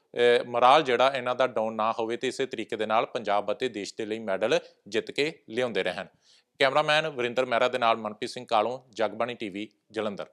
ਮੋਰਾਲ ਜਿਹੜਾ ਇਹਨਾਂ ਦਾ ਡਾਊਨ ਨਾ ਹੋਵੇ ਤੇ ਇਸੇ ਤਰੀਕੇ ਦੇ ਨਾਲ ਪੰਜਾਬ ਅਤੇ ਦੇਸ਼ ਦੇ ਲਈ ਮੈਡਲ ਜਿੱਤ ਕੇ ਲਿਆਉਂਦੇ ਰਹਿਣ। ਕੈਮਰਾਮੈਨ ਵਰਿੰਦਰ ਮਹਿਰਾ ਦੇ ਨਾਲ ਮਨਪ੍ਰੀਤ ਸਿੰਘ ਕਾਲੋਂ, ਜਗਬਾਣੀ ਟੀਵੀ, ਜਲੰਧਰ।